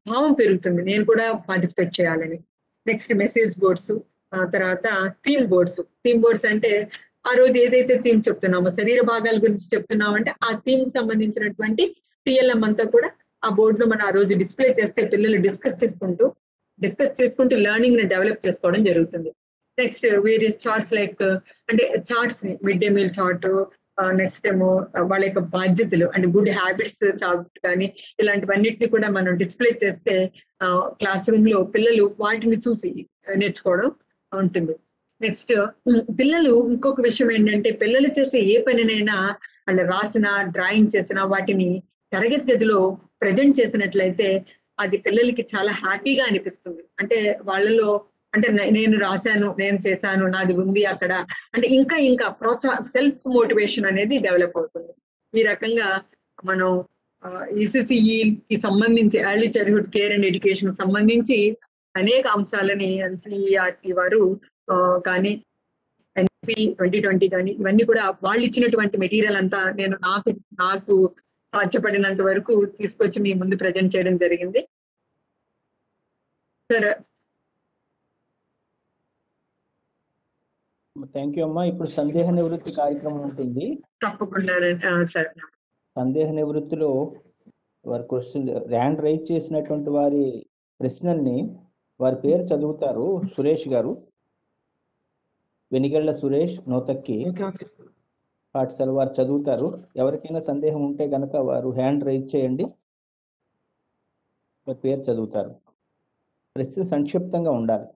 భావం పెరుగుతుంది, నేను కూడా పార్టిసిపేట్ చేయాలని. నెక్స్ట్ మెసేజ్ బోర్డ్స్, తర్వాత థీమ్ బోర్డ్స్ అంటే ఆ రోజు ఏదైతే థీమ్ చెప్తున్నామో, శరీర భాగాల గురించి చెప్తున్నామంటే ఆ థీమ్ కి సంబంధించినటువంటి టిఎల్ఎం అంతా కూడా ఆ బోర్డు లో మనం ఆ రోజు డిస్ప్లే చేస్తే పిల్లలు డిస్కస్ చేసుకుంటూ లెర్నింగ్ ని డెవలప్ చేసుకోవడం జరుగుతుంది. నెక్స్ట్ వేరియస్ చార్ట్స్ లైక్ అంటే charts mid day meal chart, next ఏమో వాళ్ళ యొక్క బాధ్యతలు అంటే గుడ్ హ్యాబిట్స్ చార్ట్ కానీ ఇలాంటివన్నిటిని కూడా మనం డిస్ప్లే చేస్తే క్లాస్ రూమ్ లో పిల్లలు వాటిని చూసి నేర్చుకోవడం ఉంటుంది. నెక్స్ట్ పిల్లలు ఇంకొక విషయం ఏంటంటే పిల్లలు చేసే ఏ పనినైనా వాళ్ళు రాసిన డ్రాయింగ్ చేసిన వాటిని తరగతి గదిలో ప్రజెంట్ చేసినట్లయితే అది పిల్లలకి చాలా హ్యాపీగా అనిపిస్తుంది. అంటే వాళ్ళలో అంటే నేను రాశాను, నేను చేశాను, నాది ఉంది అక్కడ అంటే ఇంకా ఇంకా సెల్ఫ్ మోటివేషన్ అనేది డెవలప్ అవుతుంది. ఈ రకంగా మనం ఈసీసీఈకి సంబంధించి early childhood care and education సంబంధించి అనేక అంశాలని ఎన్సీఈఆర్టీ వారు కానీ ఎన్పి 2020 కానీ ఇవన్నీ కూడా వాళ్ళు ఇచ్చినటువంటి మెటీరియల్ అంతా నేను నాకు సాధ్యపడినంత వరకు తీసుకొచ్చి మీ ముందు ప్రజెంట్ చేయడం జరిగింది. సార్
థ్యాంక్ యూ అమ్మా. ఇప్పుడు సందేహ నివృత్తి కార్యక్రమం ఉంటుంది.
తప్పకుండా సార్.
సందేహ నివృత్తిలో వారి క్వశ్చన్ హ్యాండ్ రైజ్ చేసినటువంటి వారి ప్రశ్నల్ని వారి పేరు చదువుతారు. సురేష్ గారు, వెనిగళ్ల సురేష్ నోతక్కి పాఠశాల వారు చదువుతారు. ఎవరికైనా సందేహం ఉంటే గనక వారు హ్యాండ్ రైజ్ చేయండి, వారి పేరు చదువుతారు. ప్రశ్న సంక్షిప్తంగా ఉండాలి.